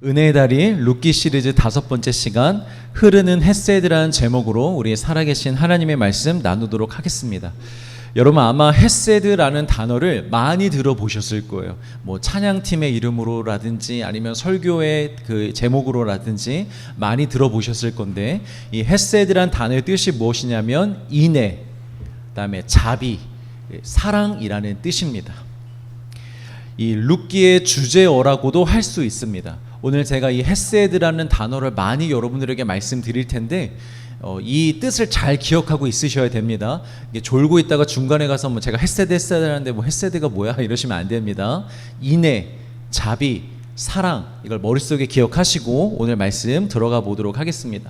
은혜의 달인 룻기 시리즈 5번째 시간, 흐르는 헷세드라는 제목으로 우리 살아계신 하나님의 말씀 나누도록 하겠습니다. 여러분 아마 헷세드라는 단어를 많이 들어보셨을 거예요. 뭐 찬양팀의 이름으로라든지 아니면 설교의 그 제목으로라든지 많이 들어보셨을 건데, 이 헷세드라는 단어의 뜻이 무엇이냐면 인애, 그다음에 자비, 사랑이라는 뜻입니다. 이 룻기의 주제어라고도 할 수 있습니다. 오늘 제가 이 헷세드라는 단어를 많이 여러분들에게 말씀드릴 텐데, 이 뜻을 잘 기억하고 있으셔야 됩니다. 이게 졸고 있다가 중간에 가서 뭐 제가 헷세드 하는데 뭐 헷세드가 뭐야 이러시면 안 됩니다. 인애, 자비, 사랑, 이걸 머릿속에 기억하시고 오늘 말씀 들어가 보도록 하겠습니다.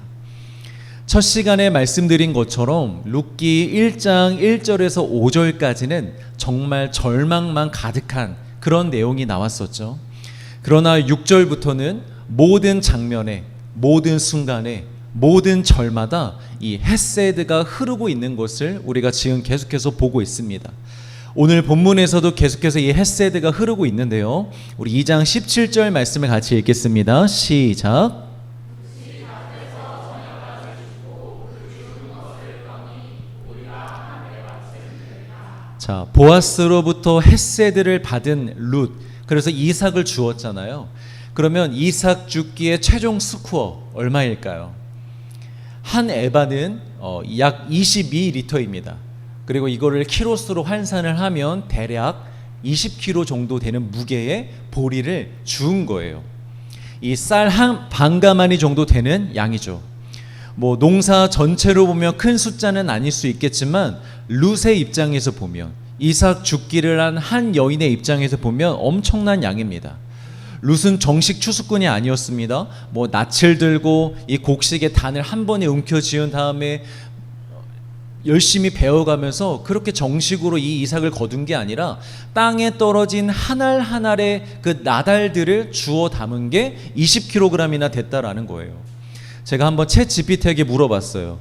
첫 시간에 말씀드린 것처럼 룻기 1장 1절에서 5절까지는 정말 절망만 가득한 그런 내용이 나왔었죠. 그러나 6절부터는 모든 장면에, 모든 순간에, 모든 절마다 이 헷세드가 흐르고 있는 것을 우리가 지금 계속해서 보고 있습니다. 오늘 본문에서도 계속해서 이 헷세드가 흐르고 있는데요, 우리 2장 17절 말씀을 같이 읽겠습니다. 시작. 자, 보아스로부터 헷세드를 받은 룻, 그래서 이삭을 주었잖아요. 그러면 이삭 죽기의 최종 스코어 얼마일까요? 한 에바는 약 22리터입니다. 그리고 이거를 키로수로 환산을 하면 대략 20kg 정도 되는 무게의 보리를 주은 거예요. 이 쌀 한 반가마니 정도 되는 양이죠. 뭐 농사 전체로 보면 큰 숫자는 아닐 수 있겠지만 룻의 입장에서 보면, 이삭 죽기를 한 한 여인의 입장에서 보면 엄청난 양입니다. 룻은 정식 추수꾼이 아니었습니다. 뭐 낯을 들고 이 곡식의 단을 한 번에 움켜쥐은 다음에 열심히 배워가면서 그렇게 정식으로 이 이삭을 거둔 게 아니라 땅에 떨어진 한 알 한 알의 그 나달들을 주워 담은 게 20kg이나 됐다라는 거예요. 제가 한번 챗 GPT에게 물어봤어요.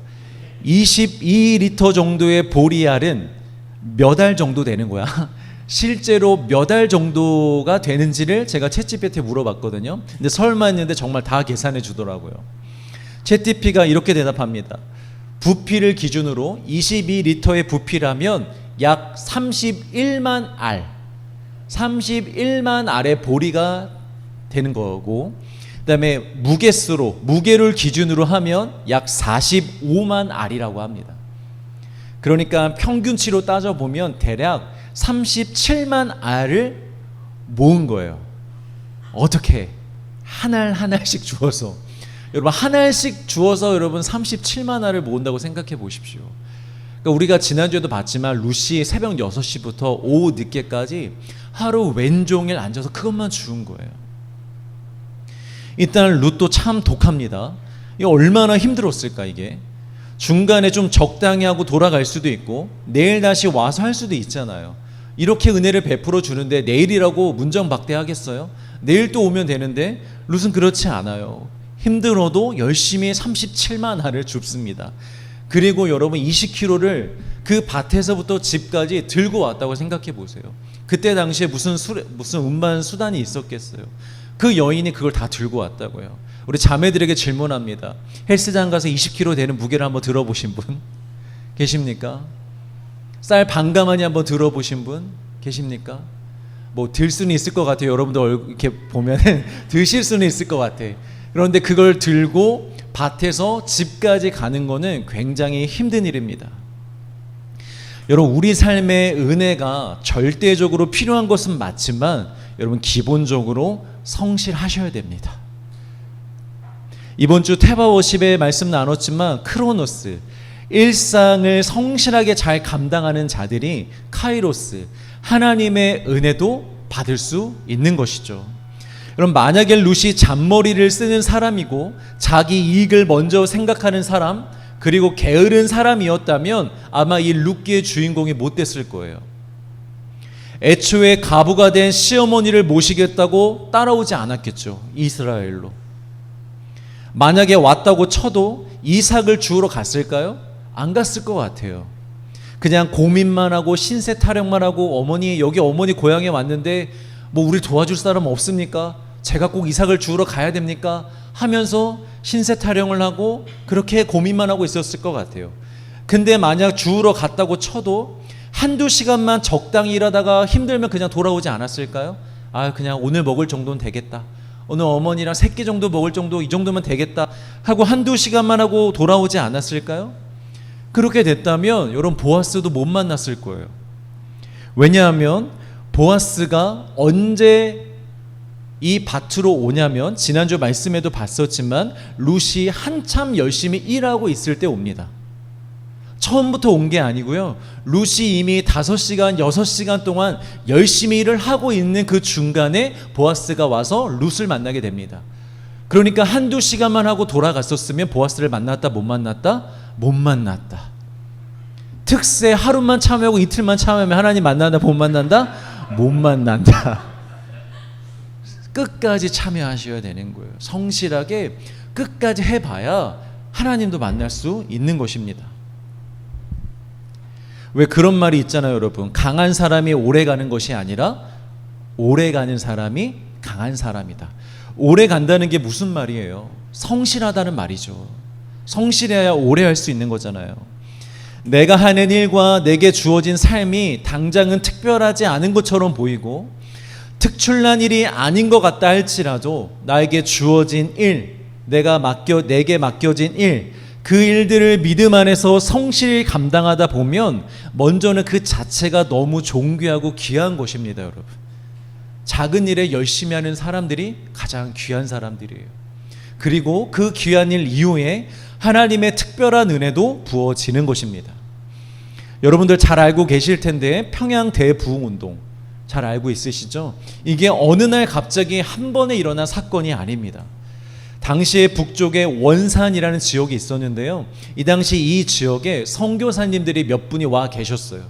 22리터 정도의 보리알은 몇 알 정도 되는 거야? 실제로 몇 알 정도가 되는지를 제가 챗 GPT에 물어봤거든요. 근데 설마 했는데 정말 다 계산해 주더라고요. 챗 GPT가 이렇게 대답합니다. 부피를 기준으로 22리터의 부피라면 약 31만 알, 31만 알의 보리가 되는 거고, 그 다음에 무게를 기준으로 하면 약 45만 알이라고 합니다. 그러니까 평균치로 따져보면 대략 37만 알을 모은 거예요. 어떻게? 한 알 한 알씩 주어서. 여러분 한 알씩 주어서 여러분 37만 알을 모은다고 생각해 보십시오. 그러니까 우리가 지난주에도 봤지만 룻이 새벽 6시부터 오후 늦게까지 하루 왼종일 앉아서 그것만 주운 거예요. 일단 룻도 참 독합니다. 이게 얼마나 힘들었을까 이게. 중간에 좀 적당히 하고 돌아갈 수도 있고 내일 다시 와서 할 수도 있잖아요. 이렇게 은혜를 베풀어 주는데 내일이라고 문정박대하겠어요? 내일 또 오면 되는데 룻은 그렇지 않아요. 힘들어도 열심히 37만 알을 줍습니다. 그리고 여러분 20kg를 그 밭에서부터 집까지 들고 왔다고 생각해 보세요. 그때 당시에 무슨 운반 수단이 있었겠어요? 그 여인이 그걸 다 들고 왔다고요. 우리 자매들에게 질문합니다. 헬스장 가서 20kg 되는 무게를 한번 들어보신 분 계십니까? 쌀 반가마니 한번 들어보신 분 계십니까? 뭐 들 수는 있을 것 같아요. 여러분들 이렇게 보면은 드실 수는 있을 것 같아. 그런데 그걸 들고 밭에서 집까지 가는 거는 굉장히 힘든 일입니다. 여러분 우리 삶의 은혜가 절대적으로 필요한 것은 맞지만 여러분 기본적으로 성실하셔야 됩니다. 이번 주 테바워십에 말씀 나눴지만 크로노스, 일상을 성실하게 잘 감당하는 자들이 카이로스, 하나님의 은혜도 받을 수 있는 것이죠. 여러분 만약에 룻이 잔머리를 쓰는 사람이고 자기 이익을 먼저 생각하는 사람, 그리고 게으른 사람이었다면 아마 이 룻기의 주인공이 못 됐을 거예요. 애초에 가부가 된 시어머니를 모시겠다고 따라오지 않았겠죠. 이스라엘로. 만약에 왔다고 쳐도 이삭을 주우러 갔을까요? 안 갔을 것 같아요. 그냥 고민만 하고 신세 타령만 하고, 어머니 여기 어머니 고향에 왔는데 뭐 우리 도와줄 사람 없습니까? 제가 꼭 이삭을 주우러 가야 됩니까? 하면서 신세 타령을 하고 그렇게 고민만 하고 있었을 것 같아요. 근데 만약 주우러 갔다고 쳐도 한두 시간만 적당히 일하다가 힘들면 그냥 돌아오지 않았을까요? 그냥 오늘 먹을 정도는 되겠다, 오늘 어머니랑 새끼 정도 먹을 정도, 이 정도면 되겠다 하고 한두 시간만 하고 돌아오지 않았을까요? 그렇게 됐다면 여러분, 보아스도 못 만났을 거예요. 왜냐하면 보아스가 언제 이 밭으로 오냐면, 지난주 말씀에도 봤었지만 룻이 한참 열심히 일하고 있을 때 옵니다. 처음부터 온 게 아니고요, 룻이 이미 5시간 6시간 동안 열심히 일을 하고 있는 그 중간에 보아스가 와서 룻을 만나게 됩니다. 그러니까 한두 시간만 하고 돌아갔었으면 보아스를 만났다 못 만났다? 못 만났다. 특세 하루만 참여하고 이틀만 참여하면 하나님 만난다 못 만난다? 못 만난다. 끝까지 참여하셔야 되는 거예요. 성실하게 끝까지 해봐야 하나님도 만날 수 있는 것입니다. 왜 그런 말이 있잖아요, 여러분. 강한 사람이 오래 가는 것이 아니라 오래 가는 사람이 강한 사람이다. 오래 간다는 게 무슨 말이에요? 성실하다는 말이죠. 성실해야 오래 할 수 있는 거잖아요. 내가 하는 일과 내게 주어진 삶이 당장은 특별하지 않은 것처럼 보이고 특출난 일이 아닌 것 같다 할지라도 나에게 주어진 일, 내게 맡겨진 일, 그 일들을 믿음 안에서 성실히 감당하다 보면 먼저는 그 자체가 너무 존귀하고 귀한 것입니다, 여러분. 작은 일에 열심히 하는 사람들이 가장 귀한 사람들이에요. 그리고 그 귀한 일 이후에 하나님의 특별한 은혜도 부어지는 것입니다. 여러분들 잘 알고 계실 텐데 평양 대부흥운동 잘 알고 있으시죠? 이게 어느 날 갑자기 한 번에 일어난 사건이 아닙니다. 당시에 북쪽에 원산이라는 지역이 있었는데요, 이 당시 이 지역에 선교사님들이 몇 분이 와 계셨어요.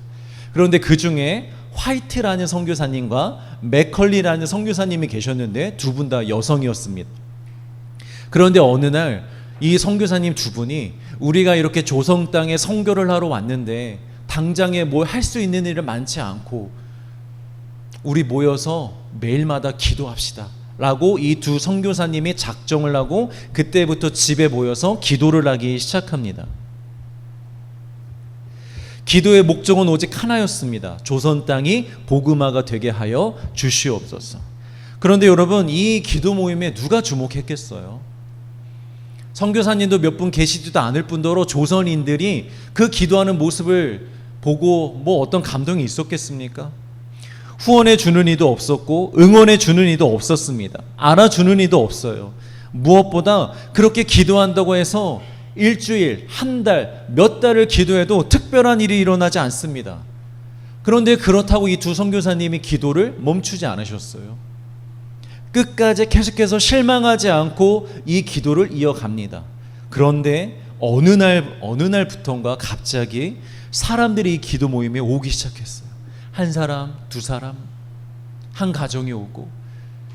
그런데 그 중에 화이트라는 선교사님과 맥컬리라는 선교사님이 계셨는데 두 분 다 여성이었습니다. 그런데 어느 날 이 선교사님 두 분이 우리가 이렇게 조성 땅에 선교를 하러 왔는데 당장에 뭘 할 수 있는 일은 많지 않고 우리 모여서 매일마다 기도합시다 라고 이 두 선교사님이 작정을 하고 그때부터 집에 모여서 기도를 하기 시작합니다. 기도의 목적은 오직 하나였습니다. 조선 땅이 복음화가 되게 하여 주시옵소서. 그런데 여러분, 이 기도 모임에 누가 주목했겠어요? 선교사님도 몇 분 계시지도 않을 뿐더러 조선인들이 그 기도하는 모습을 보고 뭐 어떤 감동이 있었겠습니까? 후원해 주는 이도 없었고 응원해 주는 이도 없었습니다. 알아주는 이도 없어요. 무엇보다 그렇게 기도한다고 해서 일주일, 한 달, 몇 달을 기도해도 특별한 일이 일어나지 않습니다. 그런데 그렇다고 이 두 선교사님이 기도를 멈추지 않으셨어요. 끝까지 계속해서 실망하지 않고 이 기도를 이어갑니다. 그런데 어느 날부터인가 갑자기 사람들이 이 기도 모임에 오기 시작했어요. 한 사람, 두 사람, 한 가정이 오고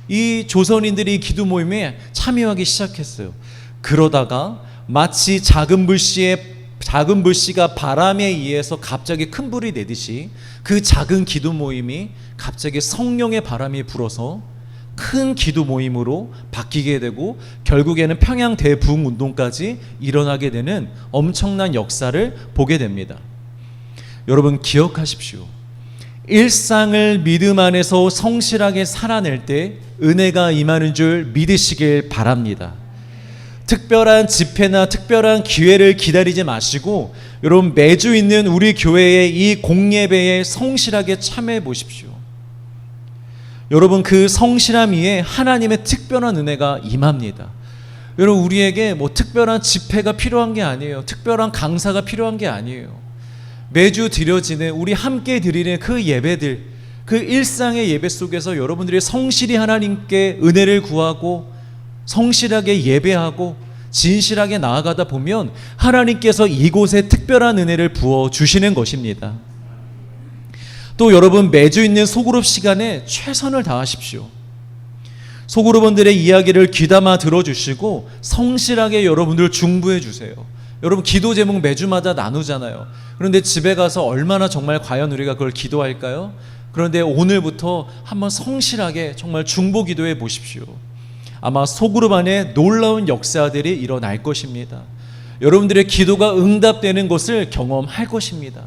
이 조선인들이 기도 모임에 참여하기 시작했어요. 그러다가 마치 작은 불씨가 바람에 의해서 갑자기 큰 불이 내듯이 그 작은 기도 모임이 갑자기 성령의 바람이 불어서 큰 기도 모임으로 바뀌게 되고 결국에는 평양 대부흥운동까지 일어나게 되는 엄청난 역사를 보게 됩니다. 여러분 기억하십시오. 일상을 믿음 안에서 성실하게 살아낼 때 은혜가 임하는 줄 믿으시길 바랍니다. 특별한 집회나 특별한 기회를 기다리지 마시고 여러분 매주 있는 우리 교회의 이 공예배에 성실하게 참여해 보십시오. 여러분 그 성실함 위에 하나님의 특별한 은혜가 임합니다. 여러분 우리에게 뭐 특별한 집회가 필요한 게 아니에요. 특별한 강사가 필요한 게 아니에요. 매주 드려지는 우리 함께 드리는 그 예배들, 그 일상의 예배 속에서 여러분들이 성실히 하나님께 은혜를 구하고 성실하게 예배하고 진실하게 나아가다 보면 하나님께서 이곳에 특별한 은혜를 부어주시는 것입니다. 또 여러분 매주 있는 소그룹 시간에 최선을 다하십시오. 소그룹원들의 이야기를 귀담아 들어주시고 성실하게 여러분들 중보해 주세요. 여러분 기도 제목 매주마다 나누잖아요. 그런데 집에 가서 얼마나 정말 과연 우리가 그걸 기도할까요? 그런데 오늘부터 한번 성실하게 정말 중보 기도해 보십시오. 아마 소그룹 안에 놀라운 역사들이 일어날 것입니다. 여러분들의 기도가 응답되는 것을 경험할 것입니다.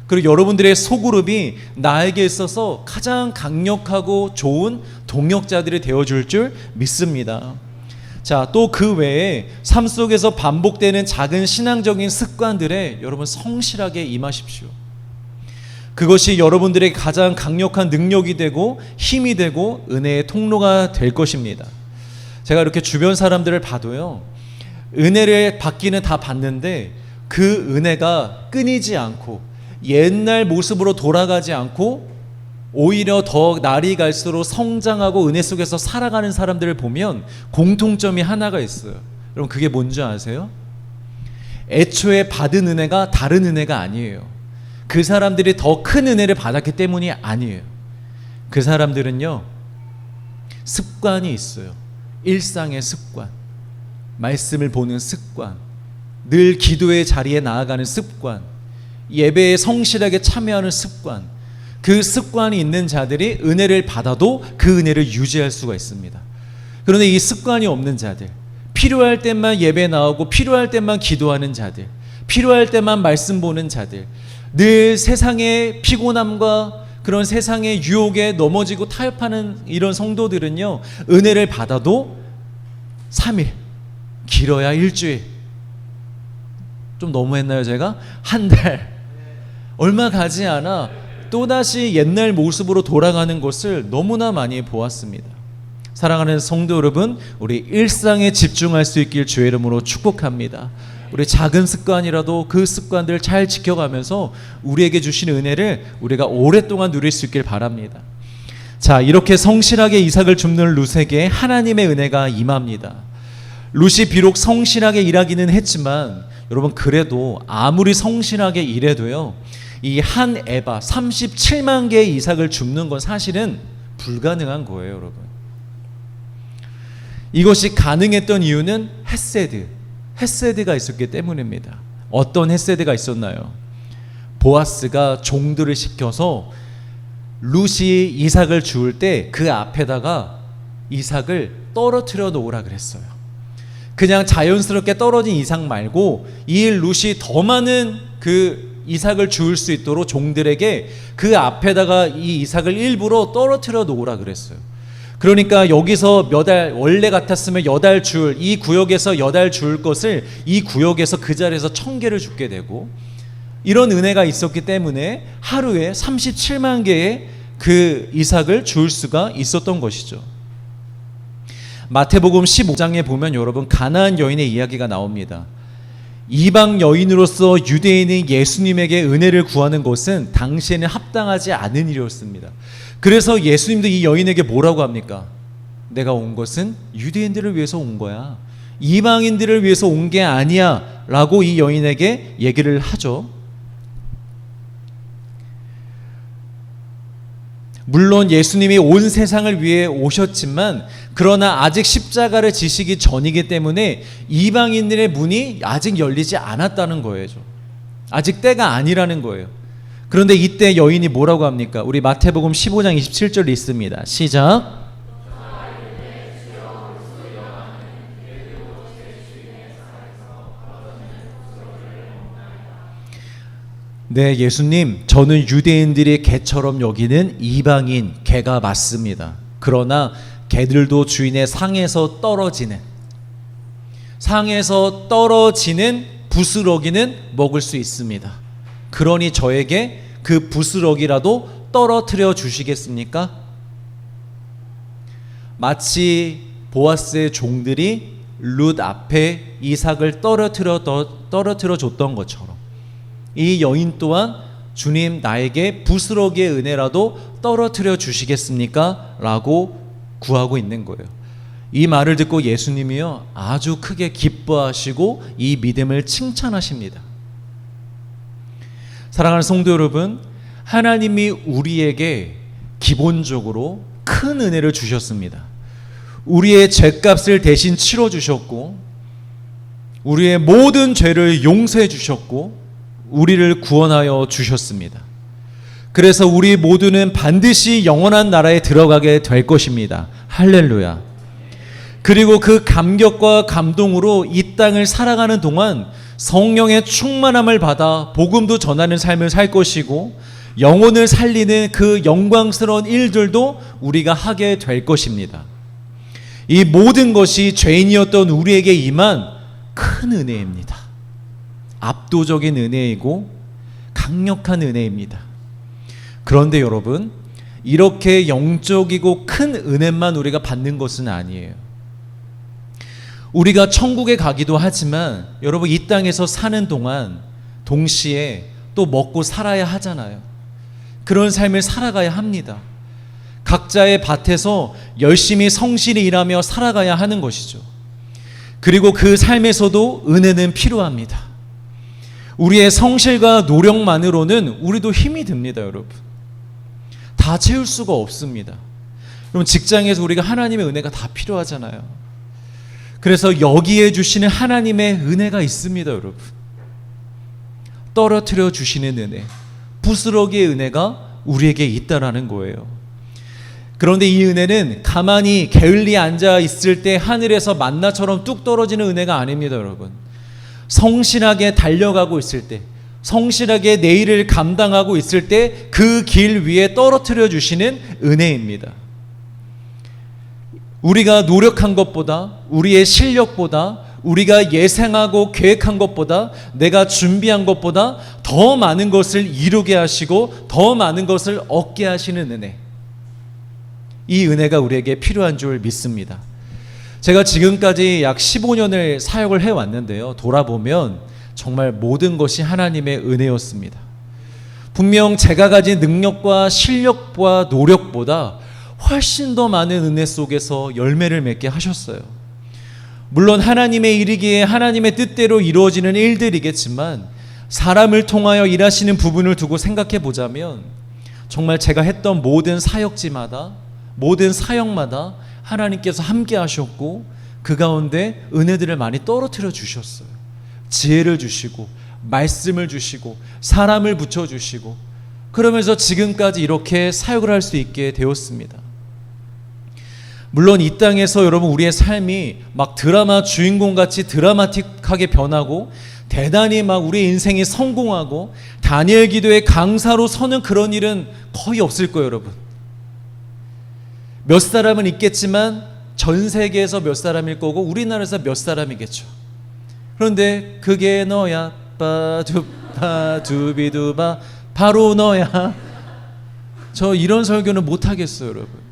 그리고 여러분들의 소그룹이 나에게 있어서 가장 강력하고 좋은 동역자들이 되어줄 줄 믿습니다. 자, 또 그 외에 삶 속에서 반복되는 작은 신앙적인 습관들에 여러분 성실하게 임하십시오. 그것이 여러분들에게 가장 강력한 능력이 되고 힘이 되고 은혜의 통로가 될 것입니다. 제가 이렇게 주변 사람들을 봐도요, 은혜를 받기는 다 받는데 그 은혜가 끊이지 않고 옛날 모습으로 돌아가지 않고 오히려 더 날이 갈수록 성장하고 은혜 속에서 살아가는 사람들을 보면 공통점이 하나가 있어요. 여러분, 그게 뭔지 아세요? 애초에 받은 은혜가 다른 은혜가 아니에요. 그 사람들이 더 큰 은혜를 받았기 때문이 아니에요. 그 사람들은요, 습관이 있어요. 일상의 습관, 말씀을 보는 습관, 늘 기도의 자리에 나아가는 습관, 예배에 성실하게 참여하는 습관, 그 습관이 있는 자들이 은혜를 받아도 그 은혜를 유지할 수가 있습니다. 그런데 이 습관이 없는 자들, 필요할 때만 예배 나오고 필요할 때만 기도하는 자들, 필요할 때만 말씀 보는 자들, 늘 세상의 피곤함과 그런 세상의 유혹에 넘어지고 타협하는 이런 성도들은요, 은혜를 받아도 3일, 길어야 일주일, 좀 너무했나요 제가? 한 달, 얼마 가지 않아 또다시 옛날 모습으로 돌아가는 것을 너무나 많이 보았습니다. 사랑하는 성도 여러분, 우리 일상에 집중할 수 있길 주의 이름으로 축복합니다. 우리 작은 습관이라도 그 습관들 잘 지켜가면서 우리에게 주신 은혜를 우리가 오랫동안 누릴 수 있길 바랍니다. 자, 이렇게 성실하게 이삭을 줍는 룻에게 하나님의 은혜가 임합니다. 룻이 비록 성실하게 일하기는 했지만 여러분, 그래도 아무리 성실하게 일해도요, 이 한 에바 37만 개의 이삭을 줍는 건 사실은 불가능한 거예요. 여러분, 이것이 가능했던 이유는 헤세드가 있었기 때문입니다. 어떤 헤세드가 있었나요? 보아스가 종들을 시켜서 룻이 이삭을 주울 때 그 앞에다가 이삭을 떨어뜨려 놓으라 그랬어요. 그냥 자연스럽게 떨어진 이삭 말고 이 룻이 더 많은 그 이삭을 주울 수 있도록 종들에게 그 앞에다가 이 이삭을 일부러 떨어뜨려 놓으라 그랬어요. 그러니까 여기서 몇 알, 원래 같았으면 8알 줄, 이 구역에서 8알 줄 것을 이 구역에서 그 자리에서 1000개를 줍게 되고, 이런 은혜가 있었기 때문에 하루에 37만 개의 그 이삭을 주울 수가 있었던 것이죠. 마태복음 15장에 보면 여러분, 가나안 여인의 이야기가 나옵니다. 이방 여인으로서 유대인이 예수님에게 은혜를 구하는 것은 당시에는 합당하지 않은 일이었습니다. 그래서 예수님도 이 여인에게 뭐라고 합니까? 내가 온 것은 유대인들을 위해서 온 거야, 이방인들을 위해서 온 게 아니야 라고 이 여인에게 얘기를 하죠. 물론 예수님이 온 세상을 위해 오셨지만 그러나 아직 십자가를 지시기 전이기 때문에 이방인들의 문이 아직 열리지 않았다는 거예요. 아직 때가 아니라는 거예요. 그런데 이때 여인이 뭐라고 합니까? 우리 마태복음 15장 27절 있습니다. 시작. 네, 예수님, 저는 유대인들이 개처럼 여기는 이방인 개가 맞습니다. 그러나 개들도 주인의 상에서 떨어지는 부스러기는 먹을 수 있습니다. 그러니 저에게 그 부스러기라도 떨어뜨려 주시겠습니까? 마치 보아스의 종들이 룻 앞에 이삭을 떨어뜨려 줬던 것처럼 이 여인 또한 주님, 나에게 부스러기의 은혜라도 떨어뜨려 주시겠습니까? 라고 구하고 있는 거예요. 이 말을 듣고 예수님이요, 아주 크게 기뻐하시고 이 믿음을 칭찬하십니다. 사랑하는 성도 여러분, 하나님이 우리에게 기본적으로 큰 은혜를 주셨습니다. 우리의 죄값을 대신 치러 주셨고, 우리의 모든 죄를 용서해 주셨고, 우리를 구원하여 주셨습니다. 그래서 우리 모두는 반드시 영원한 나라에 들어가게 될 것입니다. 할렐루야. 그리고 그 감격과 감동으로 이 땅을 살아가는 동안 성령의 충만함을 받아 복음도 전하는 삶을 살 것이고, 영혼을 살리는 그 영광스러운 일들도 우리가 하게 될 것입니다. 이 모든 것이 죄인이었던 우리에게 임한 큰 은혜입니다. 압도적인 은혜이고 강력한 은혜입니다. 그런데 여러분, 이렇게 영적이고 큰 은혜만 우리가 받는 것은 아니에요. 우리가 천국에 가기도 하지만 여러분, 이 땅에서 사는 동안 동시에 또 먹고 살아야 하잖아요. 그런 삶을 살아가야 합니다. 각자의 밭에서 열심히 성실히 일하며 살아가야 하는 것이죠. 그리고 그 삶에서도 은혜는 필요합니다. 우리의 성실과 노력만으로는 우리도 힘이 듭니다, 여러분. 다 채울 수가 없습니다. 여러분, 직장에서 우리가 하나님의 은혜가 다 필요하잖아요. 그래서 여기에 주시는 하나님의 은혜가 있습니다, 여러분. 떨어뜨려 주시는 은혜, 부스러기의 은혜가 우리에게 있다라는 거예요. 그런데 이 은혜는 가만히 게을리 앉아 있을 때 하늘에서 만나처럼 뚝 떨어지는 은혜가 아닙니다, 여러분. 성실하게 달려가고 있을 때, 성실하게 내일을 감당하고 있을 때 그 길 위에 떨어뜨려 주시는 은혜입니다. 우리가 노력한 것보다, 우리의 실력보다, 우리가 예상하고 계획한 것보다, 내가 준비한 것보다 더 많은 것을 이루게 하시고 더 많은 것을 얻게 하시는 은혜, 이 은혜가 우리에게 필요한 줄 믿습니다. 제가 지금까지 약 15년을 사역을 해왔는데요, 돌아보면 정말 모든 것이 하나님의 은혜였습니다. 분명 제가 가진 능력과 실력과 노력보다 훨씬 더 많은 은혜 속에서 열매를 맺게 하셨어요. 물론 하나님의 일이기에 하나님의 뜻대로 이루어지는 일들이겠지만, 사람을 통하여 일하시는 부분을 두고 생각해 보자면 정말 제가 했던 모든 사역지마다, 모든 사역마다 하나님께서 함께 하셨고, 그 가운데 은혜들을 많이 떨어뜨려 주셨어요. 지혜를 주시고 말씀을 주시고 사람을 붙여주시고, 그러면서 지금까지 이렇게 사역을 할 수 있게 되었습니다. 물론 이 땅에서 여러분, 우리의 삶이 막 드라마 주인공같이 드라마틱하게 변하고 대단히 막 우리 인생이 성공하고 다니엘 기도의 강사로 서는 그런 일은 거의 없을 거예요, 여러분. 몇 사람은 있겠지만 전 세계에서 몇 사람일 거고 우리나라에서 몇 사람이겠죠. 그런데 그게 너야, 빠두빠 두비두바, 바로 너야. 저 이런 설교는 못하겠어요, 여러분.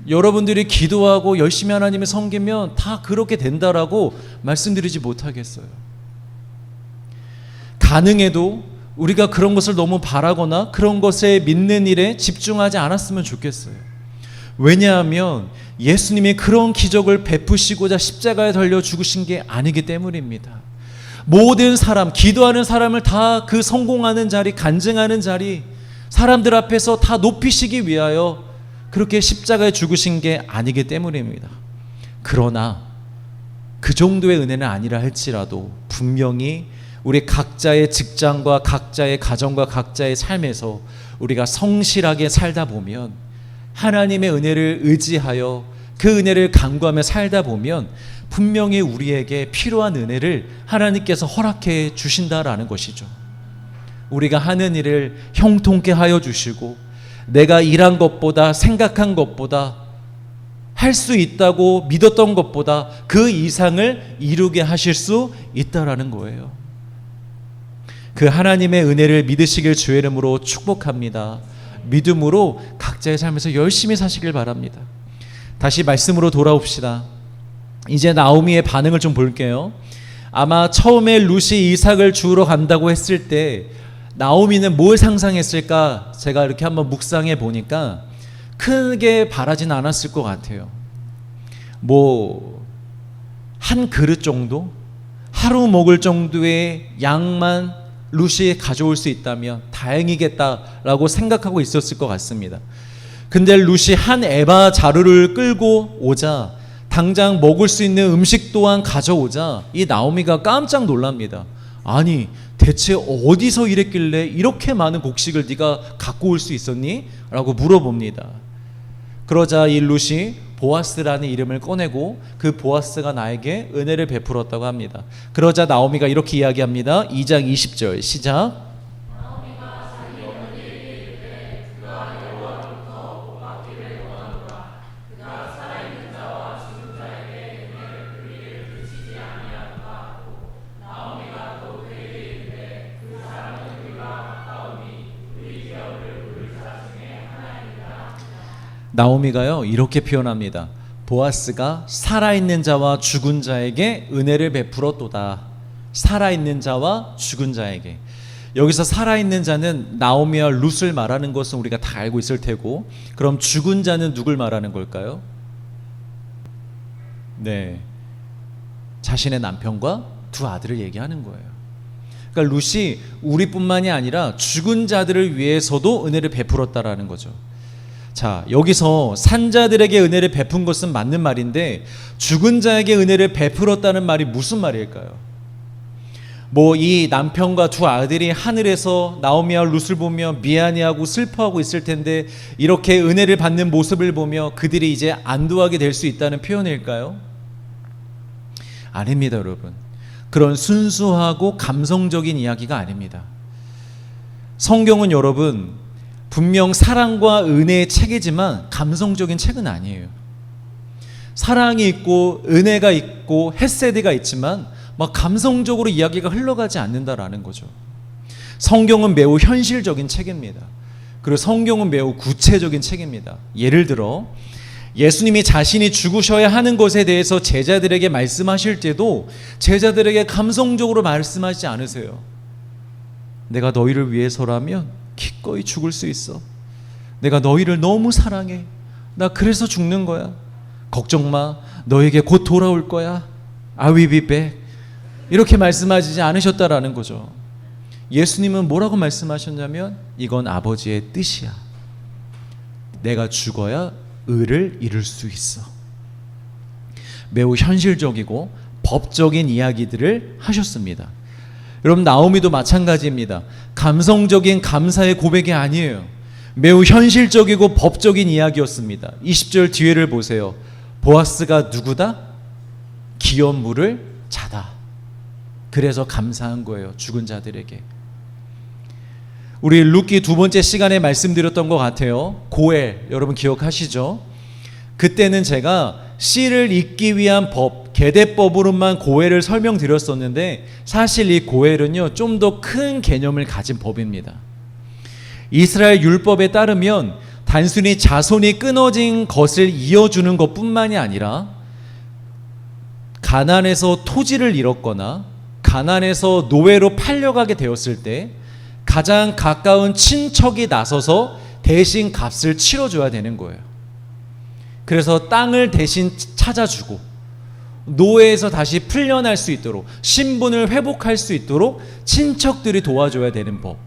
여러분들이 기도하고 열심히 하나님을 섬기면 다 그렇게 된다라고 말씀드리지 못하겠어요. 가능해도 우리가 그런 것을 너무 바라거나 그런 것에 믿는 일에 집중하지 않았으면 좋겠어요. 왜냐하면 예수님이 그런 기적을 베푸시고자 십자가에 달려 죽으신 게 아니기 때문입니다. 모든 사람, 기도하는 사람을 다 그 성공하는 자리, 간증하는 자리, 사람들 앞에서 다 높이시기 위하여 그렇게 십자가에 죽으신 게 아니기 때문입니다. 그러나 그 정도의 은혜는 아니라 할지라도 분명히 우리 각자의 직장과 각자의 가정과 각자의 삶에서 우리가 성실하게 살다 보면, 하나님의 은혜를 의지하여 그 은혜를 간구하며 살다 보면 분명히 우리에게 필요한 은혜를 하나님께서 허락해 주신다라는 것이죠. 우리가 하는 일을 형통케 하여 주시고, 내가 일한 것보다, 생각한 것보다, 할 수 있다고 믿었던 것보다 그 이상을 이루게 하실 수 있다라는 거예요. 그 하나님의 은혜를 믿으시길 주의 이름으로 축복합니다. 믿음으로 각자의 삶에서 열심히 사시길 바랍니다. 다시 말씀으로 돌아옵시다. 이제 나오미의 반응을 좀 볼게요. 아마 처음에 룻이 이삭을 주우러 간다고 했을 때 나오미는 뭘 상상했을까? 제가 이렇게 한번 묵상해 보니까 크게 바라진 않았을 것 같아요. 한 그릇 정도? 하루 먹을 정도의 양만 룻이 가져올 수 있다면 다행이겠다라고 생각하고 있었을 것 같습니다. 근데 룻이 한 에바 자루를 끌고 오자, 당장 먹을 수 있는 음식 또한 가져오자 이 나오미가 깜짝 놀랍니다. 아니, 대체 어디서 일했길래 이렇게 많은 곡식을 네가 갖고 올 수 있었니? 라고 물어봅니다. 그러자 이 룻이 보아스라는 이름을 꺼내고 그 보아스가 나에게 은혜를 베풀었다고 합니다. 그러자 나오미가 이렇게 이야기합니다. 2장 20절 시작. 나오미가요 이렇게 표현합니다. 보아스가 살아있는 자와 죽은 자에게 은혜를 베풀었도다. 살아있는 자와 죽은 자에게. 여기서 살아있는 자는 나오미와 룻을 말하는 것은 우리가 다 알고 있을 테고, 그럼 죽은 자는 누굴 말하는 걸까요? 네, 자신의 남편과 두 아들을 얘기하는 거예요. 그러니까 룻이 우리뿐만이 아니라 죽은 자들을 위해서도 은혜를 베풀었다라는 거죠. 자, 여기서 산자들에게 은혜를 베푼 것은 맞는 말인데 죽은 자에게 은혜를 베풀었다는 말이 무슨 말일까요? 뭐 이 남편과 두 아들이 하늘에서 나오미와 룻을 보며 미안해하고 슬퍼하고 있을 텐데 이렇게 은혜를 받는 모습을 보며 그들이 이제 안도하게 될 수 있다는 표현일까요? 아닙니다, 여러분. 그런 순수하고 감성적인 이야기가 아닙니다. 성경은 여러분 분명 사랑과 은혜의 책이지만 감성적인 책은 아니에요. 사랑이 있고 은혜가 있고 헤세드가 있지만 막 감성적으로 이야기가 흘러가지 않는다라는 거죠. 성경은 매우 현실적인 책입니다. 그리고 성경은 매우 구체적인 책입니다. 예를 들어 예수님이 자신이 죽으셔야 하는 것에 대해서 제자들에게 말씀하실 때도 제자들에게 감성적으로 말씀하지 않으세요. 내가 너희를 위해서라면 기꺼이 죽을 수 있어. 내가 너희를 너무 사랑해. 나 그래서 죽는 거야. 걱정 마. 너에게 곧 돌아올 거야. I will be back. 이렇게 말씀하시지 않으셨다라는 거죠. 예수님은 뭐라고 말씀하셨냐면 이건 아버지의 뜻이야. 내가 죽어야 의를 이룰 수 있어. 매우 현실적이고 법적인 이야기들을 하셨습니다. 여러분 나오미도 마찬가지입니다. 감성적인 감사의 고백이 아니에요. 매우 현실적이고 법적인 이야기였습니다. 20절 뒤에를 보세요. 보아스가 누구다? 기업 물을 자다. 그래서 감사한 거예요. 죽은 자들에게. 우리 룻기 두 번째 시간에 말씀드렸던 것 같아요. 고엘 여러분 기억하시죠? 그때는 제가 씨를 잇기 위한 법 계대법으로만 고엘을 설명드렸었는데 사실 이 고엘은요 좀 더 큰 개념을 가진 법입니다. 이스라엘 율법에 따르면 단순히 자손이 끊어진 것을 이어주는 것뿐만이 아니라 가난해서 토지를 잃었거나 가난해서 노예로 팔려가게 되었을 때 가장 가까운 친척이 나서서 대신 값을 치러줘야 되는 거예요. 그래서 땅을 대신 찾아주고 노예에서 다시 풀려날 수 있도록 신분을 회복할 수 있도록 친척들이 도와줘야 되는 법,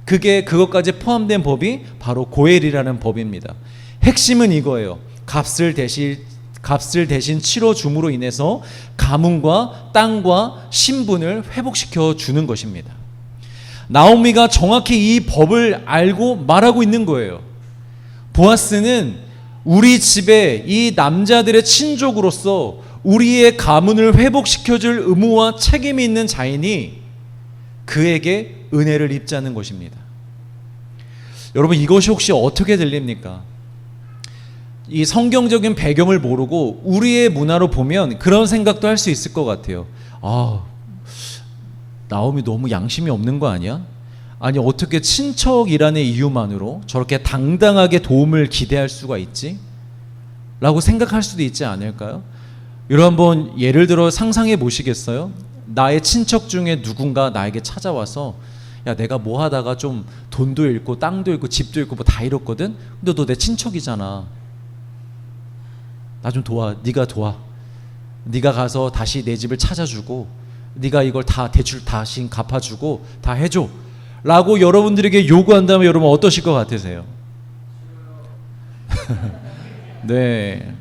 그것까지 포함된 법이 바로 고엘이라는 법입니다. 핵심은 이거예요. 값을 대신 치러줌으로 인해서 가문과 땅과 신분을 회복시켜 주는 것입니다. 나오미가 정확히 이 법을 알고 말하고 있는 거예요. 보아스는 우리 집에 이 남자들의 친족으로서 우리의 가문을 회복시켜줄 의무와 책임이 있는 자이니 그에게 은혜를 입자는 것입니다. 여러분 이것이 혹시 어떻게 들립니까? 이 성경적인 배경을 모르고 우리의 문화로 보면 그런 생각도 할 수 있을 것 같아요. 아, 나오미 너무 양심이 없는 거 아니야? 아니 어떻게 친척이라는 이유만으로 저렇게 당당하게 도움을 기대할 수가 있지? 라고 생각할 수도 있지 않을까요? 여러분 한번 예를 들어 상상해 보시겠어요? 나의 친척 중에 누군가 나에게 찾아와서 야 내가 뭐 하다가 좀 돈도 잃고 땅도 잃고 집도 잃고 뭐 다 잃었거든? 근데 너 내 친척이잖아. 나 좀 도와. 네가 도와. 네가 가서 다시 내 집을 찾아주고 네가 이걸 다 대출 다시 갚아주고 다 해줘 라고 여러분들에게 요구한다면 여러분 어떠실 것 같으세요? 네,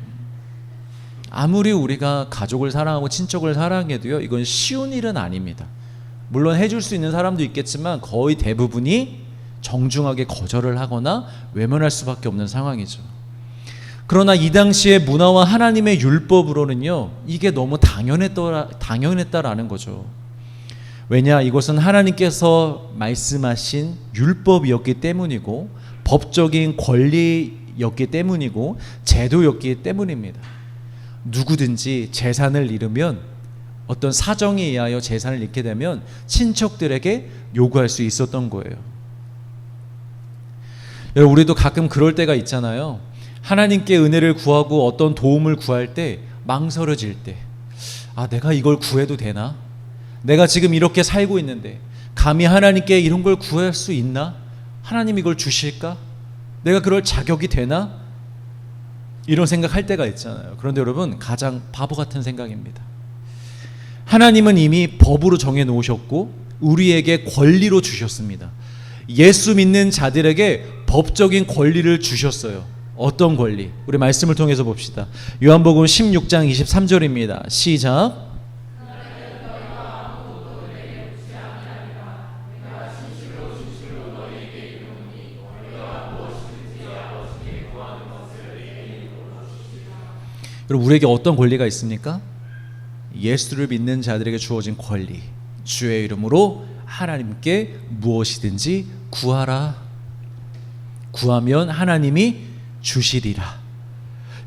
아무리 우리가 가족을 사랑하고 친척을 사랑해도요 이건 쉬운 일은 아닙니다. 물론 해줄 수 있는 사람도 있겠지만 거의 대부분이 정중하게 거절을 하거나 외면할 수밖에 없는 상황이죠. 그러나 이 당시의 문화와 하나님의 율법으로는요, 이게 너무 당연했다라는 거죠. 왜냐, 이것은 하나님께서 말씀하신 율법이었기 때문이고 법적인 권리였기 때문이고 제도였기 때문입니다. 누구든지 재산을 잃으면, 어떤 사정에 의하여 재산을 잃게 되면 친척들에게 요구할 수 있었던 거예요. 여러분, 우리도 가끔 그럴 때가 있잖아요. 하나님께 은혜를 구하고 어떤 도움을 구할 때 망설여질 때, 내가 이걸 구해도 되나? 내가 지금 이렇게 살고 있는데 감히 하나님께 이런 걸 구할 수 있나? 하나님 이걸 주실까? 내가 그럴 자격이 되나? 이런 생각할 때가 있잖아요. 그런데 여러분, 가장 바보 같은 생각입니다. 하나님은 이미 법으로 정해 놓으셨고 우리에게 권리로 주셨습니다. 예수 믿는 자들에게 법적인 권리를 주셨어요. 어떤 권리? 우리 말씀을 통해서 봅시다. 요한복음 16장 23절입니다. 시작. 여러분, 우리에게 어떤 권리가 있습니까? 예수를 믿는 자들에게 주어진 권리. 주의 이름으로 하나님께 무엇이든지 구하라. 구하면 하나님이 주시리라.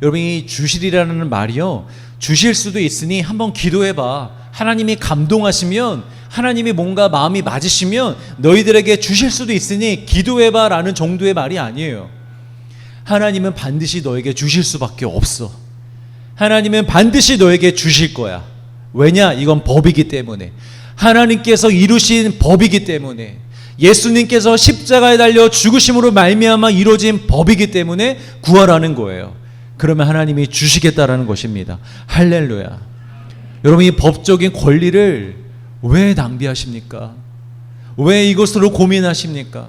여러분, 이 주시리라는 말이요, 주실 수도 있으니 한번 기도해봐. 하나님이 감동하시면, 하나님이 뭔가 마음이 맞으시면 너희들에게 주실 수도 있으니 기도해봐 라는 정도의 말이 아니에요. 하나님은 반드시 너에게 주실 수밖에 없어. 하나님은 반드시 너에게 주실 거야. 왜냐? 이건 법이기 때문에. 하나님께서 이루신 법이기 때문에. 예수님께서 십자가에 달려 죽으심으로 말미암아 이루어진 법이기 때문에 구하라는 거예요. 그러면 하나님이 주시겠다라는 것입니다. 할렐루야. 여러분, 이 법적인 권리를 왜 낭비하십니까? 왜 이것으로 고민하십니까?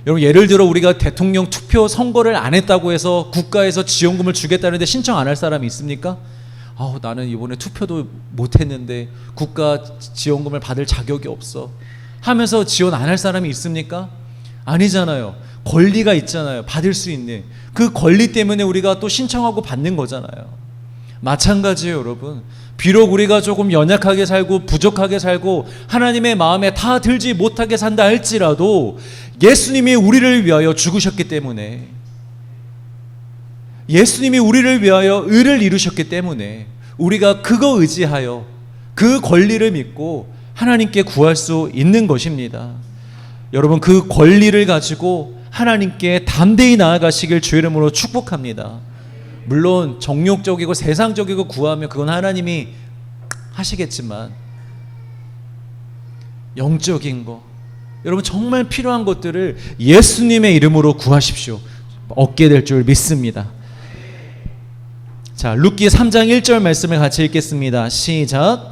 여러분, 예를 들어 우리가 대통령 투표 선거를 안 했다고 해서 국가에서 지원금을 주겠다는데 신청 안 할 사람이 있습니까? 나는 이번에 투표도 못 했는데 국가 지원금을 받을 자격이 없어 하면서 지원 안 할 사람이 있습니까? 아니잖아요. 권리가 있잖아요. 받을 수 있는 그 권리 때문에 우리가 또 신청하고 받는 거잖아요. 마찬가지예요, 여러분. 비록 우리가 조금 연약하게 살고 부족하게 살고 하나님의 마음에 다 들지 못하게 산다 할지라도 예수님이 우리를 위하여 죽으셨기 때문에, 예수님이 우리를 위하여 의를 이루셨기 때문에 우리가 그거 의지하여 그 권리를 믿고 하나님께 구할 수 있는 것입니다. 여러분, 그 권리를 가지고 하나님께 담대히 나아가시길 주의 이름으로 축복합니다. 물론 정욕적이고 세상적이고 구하면 그건 하나님이 하시겠지만, 영적인 거, 여러분 정말 필요한 것들을 예수님의 이름으로 구하십시오. 얻게 될 줄 믿습니다. 자, 룻기 3장 1절 말씀을 같이 읽겠습니다. 시작.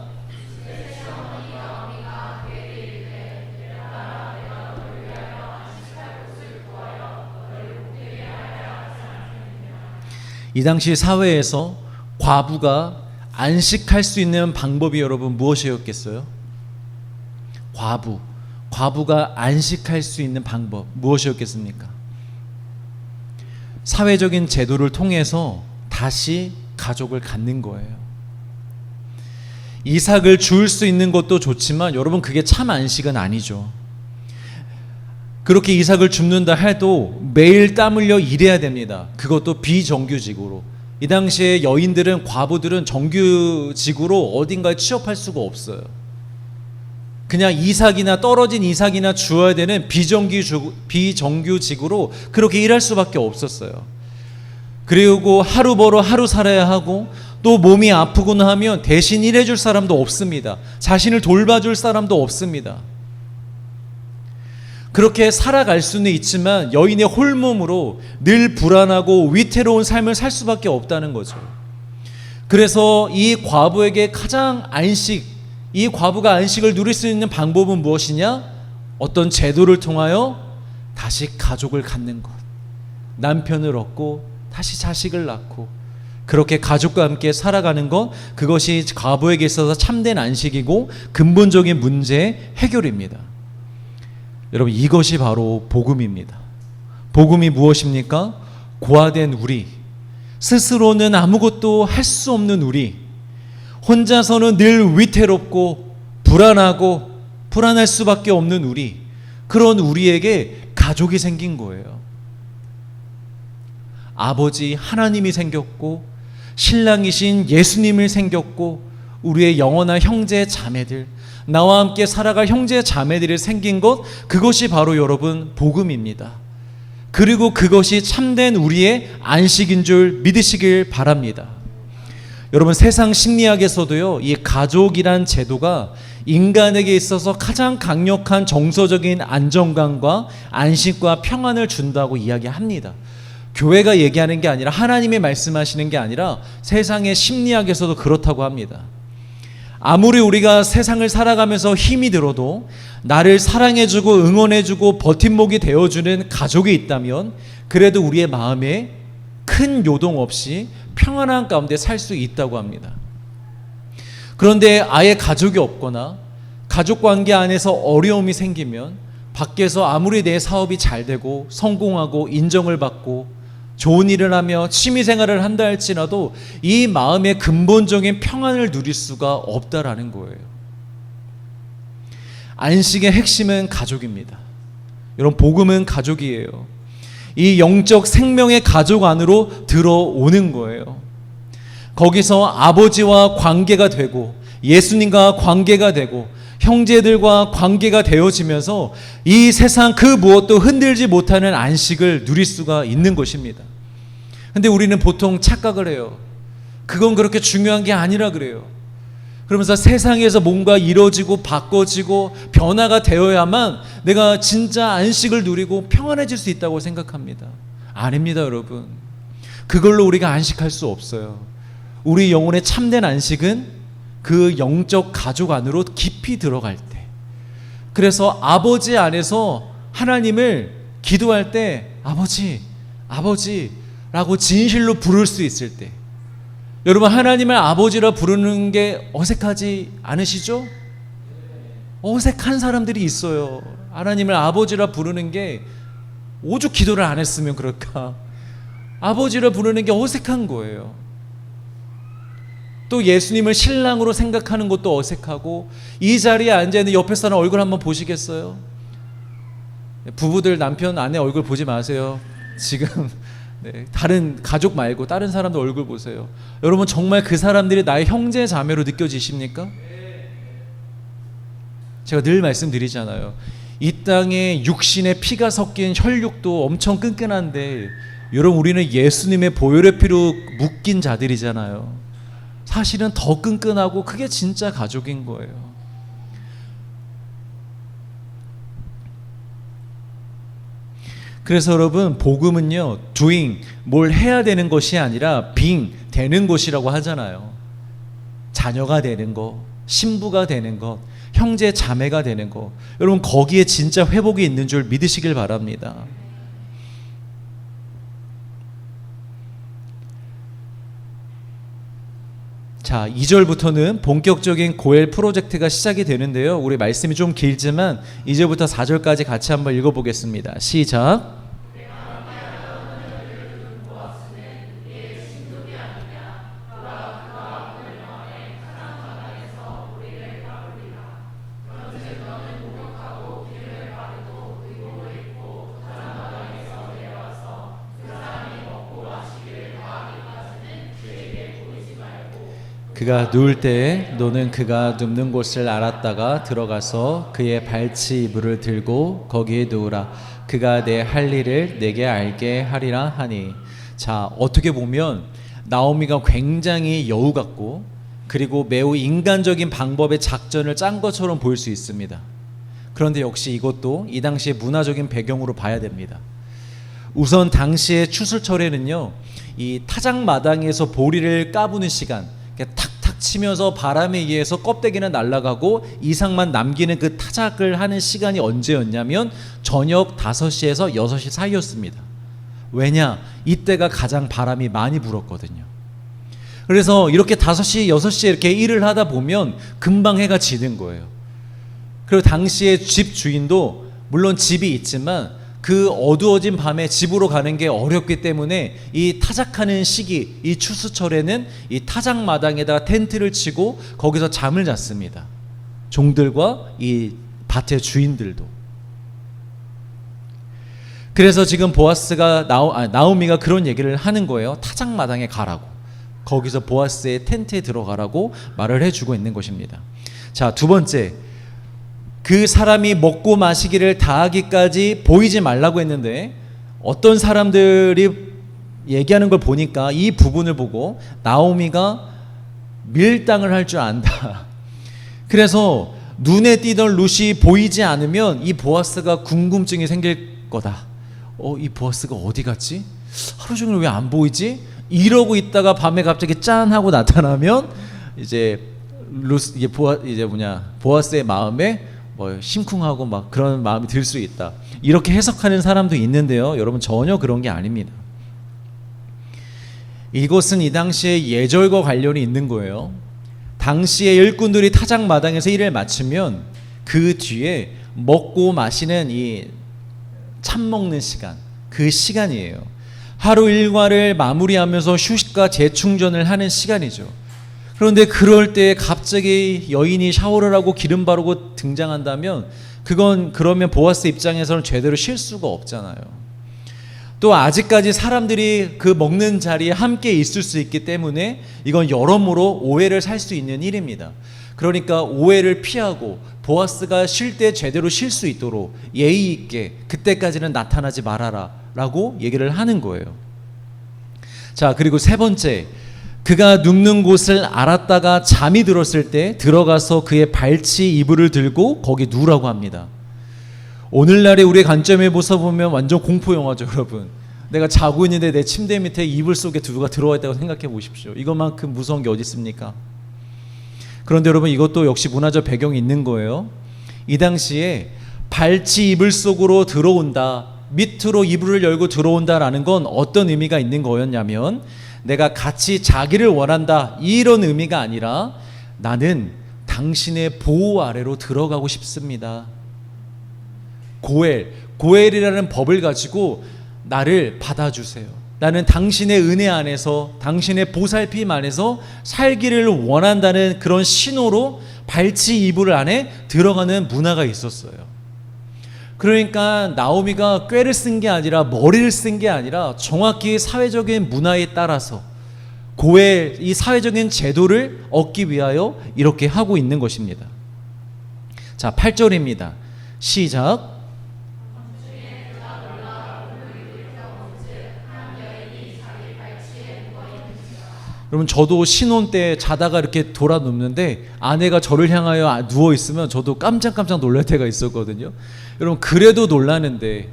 이 당시 사회에서 과부가 안식할 수 있는 방법이 여러분 무엇이었겠어요? 과부가 안식할 수 있는 방법 무엇이었겠습니까? 사회적인 제도를 통해서 다시 가족을 갖는 거예요. 이삭을 줄 수 있는 것도 좋지만 여러분, 그게 참 안식은 아니죠. 그렇게 이삭을 줍는다 해도 매일 땀 흘려 일해야 됩니다. 그것도 비정규직으로. 이 당시에 여인들은, 과부들은 정규직으로 어딘가에 취업할 수가 없어요. 그냥 이삭이나 떨어진 이삭이나 주어야 되는 비정규직으로 그렇게 일할 수밖에 없었어요. 그리고 하루 벌어 하루 살아야 하고, 또 몸이 아프거나 하면 대신 일해줄 사람도 없습니다. 자신을 돌봐줄 사람도 없습니다. 그렇게 살아갈 수는 있지만 여인의 홀몸으로 늘 불안하고 위태로운 삶을 살 수밖에 없다는 거죠. 그래서 이 과부에게 가장 이 과부가 안식을 누릴 수 있는 방법은 무엇이냐? 어떤 제도를 통하여 다시 가족을 갖는 것, 남편을 얻고 다시 자식을 낳고 그렇게 가족과 함께 살아가는 것, 그것이 과부에게 있어서 참된 안식이고 근본적인 문제 해결입니다. 여러분, 이것이 바로 복음입니다. 복음이 무엇입니까? 고아된 우리, 스스로는 아무것도 할 수 없는 우리, 혼자서는 늘 위태롭고 불안하고 불안할 수밖에 없는 우리, 그런 우리에게 가족이 생긴 거예요. 아버지 하나님이 생겼고, 신랑이신 예수님을 생겼고, 우리의 영원한 형제 자매들, 나와 함께 살아갈 형제 자매들이 생긴 것, 그것이 바로 여러분 복음입니다. 그리고 그것이 참된 우리의 안식인 줄 믿으시길 바랍니다. 여러분, 세상 심리학에서도요, 이 가족이란 제도가 인간에게 있어서 가장 강력한 정서적인 안정감과 안식과 평안을 준다고 이야기합니다. 교회가 얘기하는 게 아니라 하나님이 말씀하시는 게 아니라 세상의 심리학에서도 그렇다고 합니다. 아무리 우리가 세상을 살아가면서 힘이 들어도 나를 사랑해주고 응원해주고 버팀목이 되어주는 가족이 있다면 그래도 우리의 마음에 큰 요동 없이 평안한 가운데 살 수 있다고 합니다. 그런데 아예 가족이 없거나 가족관계 안에서 어려움이 생기면 밖에서 아무리 내 사업이 잘 되고 성공하고 인정을 받고 좋은 일을 하며 취미생활을 한다 할지라도 이 마음의 근본적인 평안을 누릴 수가 없다라는 거예요. 안식의 핵심은 가족입니다. 여러분, 복음은 가족이에요. 이 영적 생명의 가족 안으로 들어오는 거예요. 거기서 아버지와 관계가 되고 예수님과 관계가 되고 형제들과 관계가 되어지면서 이 세상 그 무엇도 흔들지 못하는 안식을 누릴 수가 있는 것입니다. 근데 우리는 보통 착각을 해요. 그건 그렇게 중요한 게 아니라 그래요. 그러면서 세상에서 뭔가 이루어지고 바꿔지고 변화가 되어야만 내가 진짜 안식을 누리고 평안해질 수 있다고 생각합니다. 아닙니다, 여러분. 그걸로 우리가 안식할 수 없어요. 우리 영혼의 참된 안식은 그 영적 가족 안으로 깊이 들어갈 때, 그래서 아버지 안에서 하나님을 기도할 때 아버지, 아버지라고 진실로 부를 수 있을 때, 여러분, 하나님을 아버지라 부르는 게 어색하지 않으시죠? 어색한 사람들이 있어요. 하나님을 아버지라 부르는 게 오죽 기도를 안 했으면 그럴까. 아버지라 부르는 게 어색한 거예요. 또 예수님을 신랑으로 생각하는 것도 어색하고, 이 자리에 앉아있는 옆에 사람 얼굴 한번 보시겠어요? 부부들 남편 아내 얼굴 보지 마세요. 지금 다른 가족 말고 다른 사람들 얼굴 보세요. 여러분, 정말 그 사람들이 나의 형제 자매로 느껴지십니까? 제가 늘 말씀드리잖아요. 이 땅에 육신의 피가 섞인 혈육도 엄청 끈끈한데, 여러분, 우리는 예수님의 보혈의 피로 묶인 자들이잖아요. 사실은 더 끈끈하고 그게 진짜 가족인 거예요. 그래서 여러분, 복음은요, doing, 뭘 해야 되는 것이 아니라 being, 되는 것이라고 하잖아요. 자녀가 되는 것, 신부가 되는 것, 형제 자매가 되는 것, 여러분, 거기에 진짜 회복이 있는 줄 믿으시길 바랍니다. 자, 2절부터는 본격적인 고엘 프로젝트가 시작이 되는데요. 우리 말씀이 좀 길지만 2절부터 4절까지 같이 한번 읽어보겠습니다. 시작. 그가 누울 때에 너는 그가 눕는 곳을 알았다가 들어가서 그의 발치 이불을 들고 거기에 누우라. 그가 내 할 일을 내게 알게 하리라 하니. 자, 어떻게 보면 나오미가 굉장히 여우 같고, 그리고 매우 인간적인 방법의 작전을 짠 것처럼 보일 수 있습니다. 그런데 역시 이것도 이 당시의 문화적인 배경으로 봐야 됩니다. 우선 당시의 추수철에는요, 이 타작마당에서 보리를 까부는 시간, 탁탁 치면서 바람에 의해서 껍데기는 날아가고 이삭만 남기는 그 타작을 하는 시간이 언제였냐면 저녁 5시에서 6시 사이였습니다. 왜냐? 이때가 가장 바람이 많이 불었거든요. 그래서 이렇게 5시, 6시에 이렇게 일을 하다 보면 금방 해가 지는 거예요. 그리고 당시에 집 주인도 물론 집이 있지만 그 어두워진 밤에 집으로 가는 게 어렵기 때문에 이 타작하는 시기, 이 추수철에는 이 타작마당에다가 텐트를 치고 거기서 잠을 잤습니다. 종들과 이 밭의 주인들도. 그래서 지금 보아스가 나오미가 그런 얘기를 하는 거예요. 타작마당에 가라고. 거기서 보아스의 텐트에 들어가라고 말을 해주고 있는 것입니다. 자, 두 번째, 그 사람이 먹고 마시기를 다하기까지 보이지 말라고 했는데 어떤 사람들이 얘기하는 걸 보니까 이 부분을 보고 나오미가 밀당을 할 줄 안다. 그래서 눈에 띄던 룻이 보이지 않으면 이 보아스가 궁금증이 생길 거다. 이 보아스가 어디 갔지? 하루 종일 왜 안 보이지? 이러고 있다가 밤에 갑자기 짠 하고 나타나면 이제 보아스의 마음에 심쿵하고 막 그런 마음이 들 수 있다. 이렇게 해석하는 사람도 있는데요. 여러분 전혀 그런 게 아닙니다. 이것은 이 당시에 예절과 관련이 있는 거예요. 당시에 일꾼들이 타작마당에서 일을 마치면 그 뒤에 먹고 마시는 이 참 먹는 시간, 그 시간이에요. 하루 일과를 마무리하면서 휴식과 재충전을 하는 시간이죠. 그런데 그럴 때 갑자기 여인이 샤워를 하고 기름 바르고 등장한다면 그러면 보아스 입장에서는 제대로 쉴 수가 없잖아요. 또 아직까지 사람들이 그 먹는 자리에 함께 있을 수 있기 때문에 이건 여러모로 오해를 살 수 있는 일입니다. 그러니까 오해를 피하고 보아스가 쉴 때 제대로 쉴 수 있도록 예의 있게 그때까지는 나타나지 말아라 라고 얘기를 하는 거예요. 자, 그리고 세 번째, 그가 눕는 곳을 알았다가 잠이 들었을 때 들어가서 그의 발치 이불을 들고 거기 누우라고 합니다. 오늘날의 우리의 관점에서 보면 완전 공포 영화죠, 여러분. 내가 자고 있는데 내 침대 밑에 이불 속에 누가 들어와 있다고 생각해 보십시오. 이것만큼 무서운 게 어디 있습니까? 그런데 여러분 이것도 역시 문화적 배경이 있는 거예요. 이 당시에 발치 이불 속으로 들어온다, 밑으로 이불을 열고 들어온다라는 건 어떤 의미가 있는 거였냐면 내가 같이 자기를 원한다 이런 의미가 아니라 나는 당신의 보호 아래로 들어가고 싶습니다. 고엘이라는 법을 가지고 나를 받아주세요. 나는 당신의 은혜 안에서 당신의 보살핌 안에서 살기를 원한다는 그런 신호로 발치 이불 안에 들어가는 문화가 있었어요. 그러니까 나오미가 꾀를 쓴 게 아니라 머리를 쓴 게 아니라 정확히 사회적인 문화에 따라서 고엘, 이 사회적인 제도를 얻기 위하여 이렇게 하고 있는 것입니다. 자, 8절입니다. 시작. 여러분 저도 신혼 때 자다가 이렇게 돌아 눕는데 아내가 저를 향하여 누워 있으면 저도 깜짝깜짝 놀랄 때가 있었거든요. 여러분 그래도 놀라는데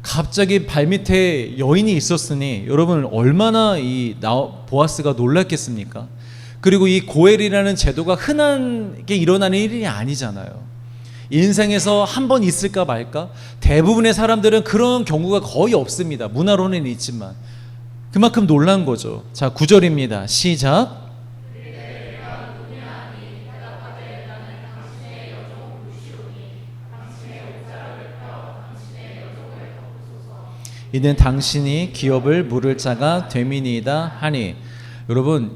갑자기 발밑에 여인이 있었으니 여러분 얼마나 보아스가 놀랐겠습니까? 그리고 이 고엘이라는 제도가 흔하게 일어나는 일이 아니잖아요. 인생에서 한 번 있을까 말까? 대부분의 사람들은 그런 경우가 거의 없습니다. 문화로는 있지만 그만큼 놀란 거죠. 자, 9절입니다. 시작. 이는 당신이 기업을 물을 자가 됨이니이다 하니. 여러분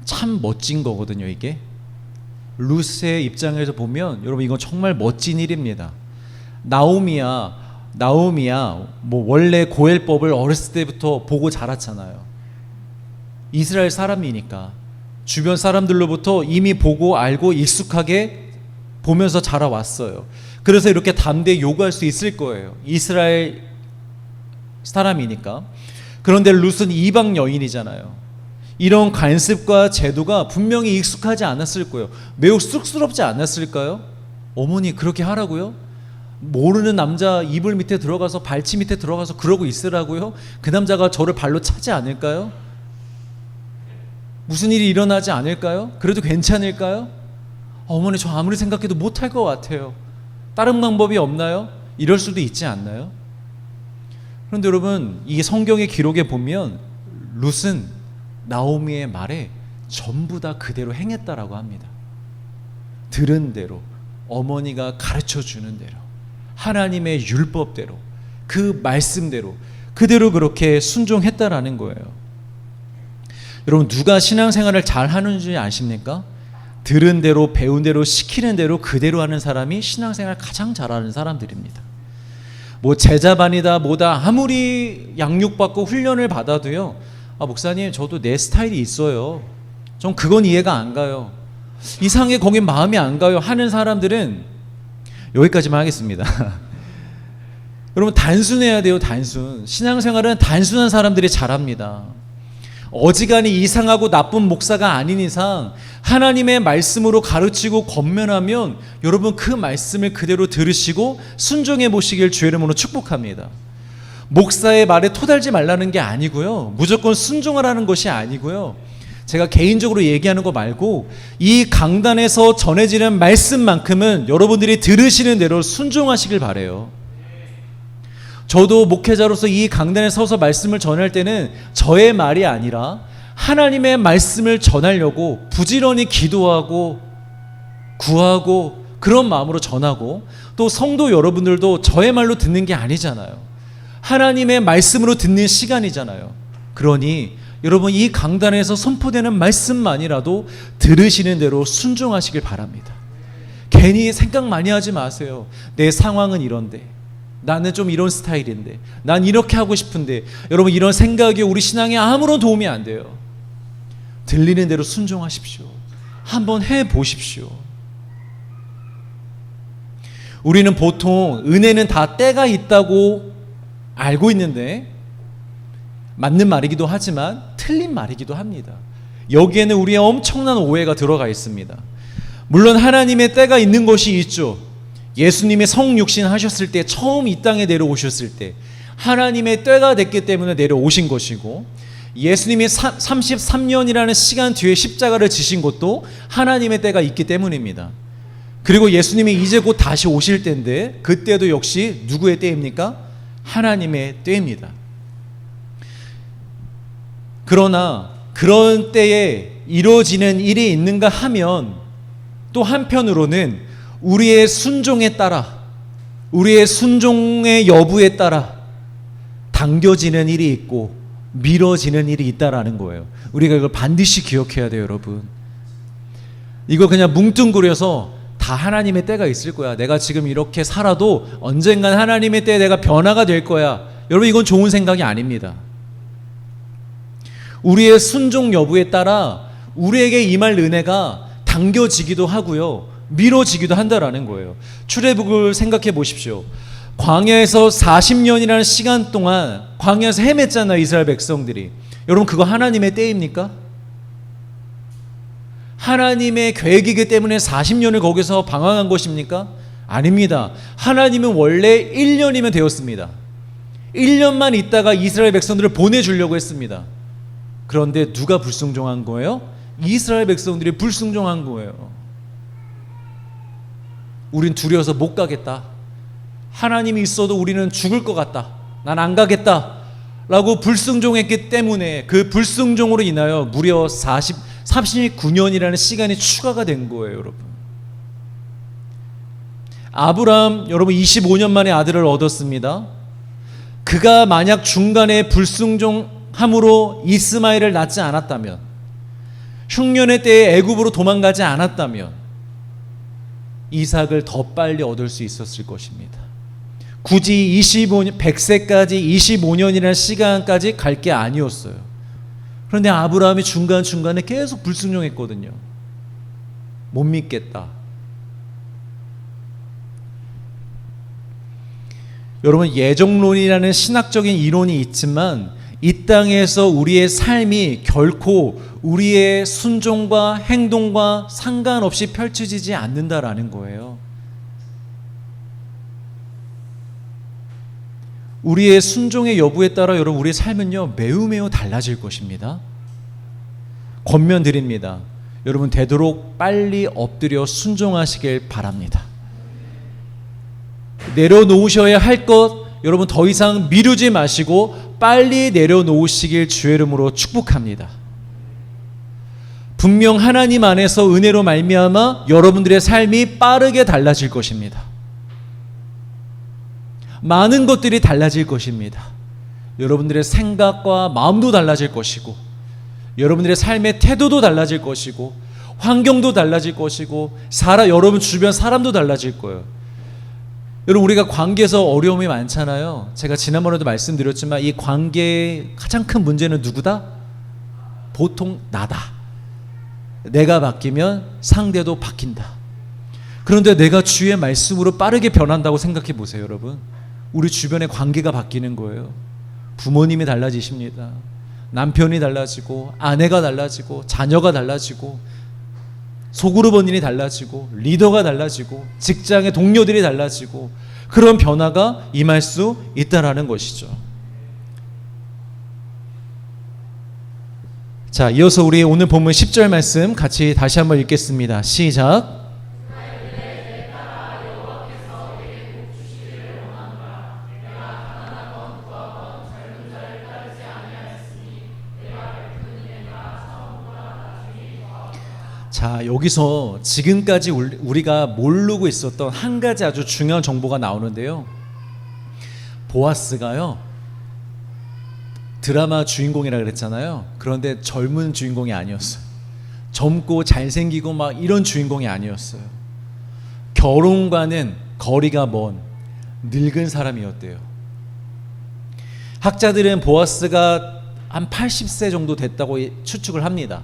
참 멋진 거거든요. 이게 룻의 입장에서 보면 여러분 이건 정말 멋진 일입니다. 나오미야 뭐 원래 고엘법을 어렸을 때부터 보고 자랐잖아요. 이스라엘 사람이니까 주변 사람들로부터 이미 보고 알고 익숙하게 보면서 자라왔어요. 그래서 이렇게 담대히 요구할 수 있을 거예요. 이스라엘 사람이니까. 그런데 룻은 이방 여인이잖아요. 이런 관습과 제도가 분명히 익숙하지 않았을 거예요. 매우 쑥스럽지 않았을까요? 어머니 그렇게 하라고요? 모르는 남자 이불 밑에 들어가서 발치 밑에 들어가서 그러고 있으라고요? 그 남자가 저를 발로 차지 않을까요? 무슨 일이 일어나지 않을까요? 그래도 괜찮을까요? 어머니 저 아무리 생각해도 못할 것 같아요. 다른 방법이 없나요? 이럴 수도 있지 않나요? 그런데 여러분 이 성경의 기록에 보면 룻은 나오미의 말에 전부 다 그대로 행했다라고 합니다. 들은 대로, 어머니가 가르쳐 주는 대로, 하나님의 율법대로, 그 말씀대로 그대로 그렇게 순종했다라는 거예요. 여러분, 누가 신앙생활을 잘 하는지 아십니까? 들은 대로, 배운 대로, 시키는 대로 그대로 하는 사람이 신앙생활 가장 잘하는 사람들입니다. 뭐 제자반이다 뭐다 아무리 양육받고 훈련을 받아도요, 목사님 저도 내 스타일이 있어요, 전 그건 이해가 안 가요, 이상하게 거긴 마음이 안 가요 하는 사람들은, 여기까지만 하겠습니다. 여러분, 단순해야 돼요. 단순. 신앙생활은 단순한 사람들이 잘합니다. 어지간히 이상하고 나쁜 목사가 아닌 이상 하나님의 말씀으로 가르치고 권면하면 여러분 그 말씀을 그대로 들으시고 순종해 보시길 주의 이름으로 축복합니다. 목사의 말에 토달지 말라는 게 아니고요, 무조건 순종하라는 것이 아니고요, 제가 개인적으로 얘기하는 거 말고 이 강단에서 전해지는 말씀만큼은 여러분들이 들으시는 대로 순종하시길 바라요. 저도 목회자로서 이 강단에 서서 말씀을 전할 때는 저의 말이 아니라 하나님의 말씀을 전하려고 부지런히 기도하고 구하고 그런 마음으로 전하고, 또 성도 여러분들도 저의 말로 듣는 게 아니잖아요. 하나님의 말씀으로 듣는 시간이잖아요. 그러니 여러분, 이 강단에서 선포되는 말씀만이라도 들으시는 대로 순종하시길 바랍니다. 괜히 생각 많이 하지 마세요. 내 상황은 이런데, 나는 좀 이런 스타일인데, 난 이렇게 하고 싶은데, 여러분 이런 생각이 우리 신앙에 아무런 도움이 안 돼요. 들리는 대로 순종하십시오. 한번 해보십시오. 우리는 보통 은혜는 다 때가 있다고 알고 있는데, 맞는 말이기도 하지만 틀린 말이기도 합니다. 여기에는 우리의 엄청난 오해가 들어가 있습니다. 물론 하나님의 때가 있는 것이 있죠. 예수님이 성육신 하셨을 때, 처음 이 땅에 내려오셨을 때 하나님의 때가 됐기 때문에 내려오신 것이고, 예수님이 33년이라는 시간 뒤에 십자가를 지신 것도 하나님의 때가 있기 때문입니다. 그리고 예수님이 이제 곧 다시 오실 때인데, 그때도 역시 누구의 때입니까? 하나님의 때입니다. 그러나 그런 때에 이루어지는 일이 있는가 하면, 또 한편으로는 우리의 순종에 따라, 우리의 순종의 여부에 따라 당겨지는 일이 있고 미뤄지는 일이 있다라는 거예요. 우리가 이걸 반드시 기억해야 돼요, 여러분. 이거 그냥 뭉뚱그려서 다 하나님의 때가 있을 거야, 내가 지금 이렇게 살아도 언젠간 하나님의 때에 내가 변화가 될 거야, 여러분 이건 좋은 생각이 아닙니다. 우리의 순종 여부에 따라 우리에게 임할 은혜가 당겨지기도 하고요, 미뤄지기도 한다라는 거예요. 출애굽을 생각해 보십시오. 광야에서 40년이라는 시간 동안 광야에서 헤맸잖아요, 이스라엘 백성들이. 여러분 그거 하나님의 때입니까? 하나님의 계획이기 때문에 40년을 거기서 방황한 것입니까? 아닙니다. 하나님은 원래 1년이면 되었습니다. 1년만 있다가 이스라엘 백성들을 보내주려고 했습니다. 그런데 누가 불순종한 거예요? 이스라엘 백성들이 불순종한 거예요. 우린 두려워서 못 가겠다, 하나님이 있어도 우리는 죽을 것 같다, 난 안 가겠다 라고 불순종했기 때문에, 그 불순종으로 인하여 무려 39년이라는 시간이 추가가 된 거예요. 여러분, 아브라함 여러분 25년 만에 아들을 얻었습니다. 그가 만약 중간에 불순종함으로 이스마엘을 낳지 않았다면, 흉년의 때에 애굽으로 도망가지 않았다면 이삭을 더 빨리 얻을 수 있었을 것입니다. 굳이 100세까지 25년이라는 시간까지 갈 게 아니었어요. 그런데 아브라함이 중간중간에 계속 불순종했거든요. 못 믿겠다. 여러분, 예정론이라는 신학적인 이론이 있지만 이 땅에서 우리의 삶이 결코 우리의 순종과 행동과 상관없이 펼쳐지지 않는다라는 거예요. 우리의 순종의 여부에 따라 여러분 우리의 삶은요 매우 달라질 것입니다. 권면드립니다. 여러분 되도록 빨리 엎드려 순종하시길 바랍니다. 내려놓으셔야 할 것 여러분 더 이상 미루지 마시고 빨리 내려놓으시길 주의 이름으로 축복합니다. 분명 하나님 안에서 은혜로 말미암아 여러분들의 삶이 빠르게 달라질 것입니다. 많은 것들이 달라질 것입니다. 여러분들의 생각과 마음도 달라질 것이고, 여러분들의 삶의 태도도 달라질 것이고, 환경도 달라질 것이고, 여러분 주변 사람도 달라질 거예요. 여러분, 우리가 관계에서 어려움이 많잖아요. 제가 지난번에도 말씀드렸지만 이 관계의 가장 큰 문제는 누구다? 보통 나다. 내가 바뀌면 상대도 바뀐다. 그런데 내가 주의 말씀으로 빠르게 변한다고 생각해 보세요, 여러분. 우리 주변의 관계가 바뀌는 거예요. 부모님이 달라지십니다. 남편이 달라지고, 아내가 달라지고, 자녀가 달라지고, 소그룹 원인이 달라지고, 리더가 달라지고, 직장의 동료들이 달라지고, 그런 변화가 임할 수 있다라는 것이죠. 자, 이어서 우리 오늘 본문 10절 말씀 같이 다시 한번 읽겠습니다. 시작. 자, 여기서 지금까지 우리가 모르고 있었던 한 가지 아주 중요한 정보가 나오는데요. 보아스가요, 드라마 주인공이라 그랬잖아요. 그런데 젊은 주인공이 아니었어요. 젊고 잘생기고 막 이런 주인공이 아니었어요. 결혼과는 거리가 먼 늙은 사람이었대요. 학자들은 보아스가 한 80세 정도 됐다고 추측을 합니다.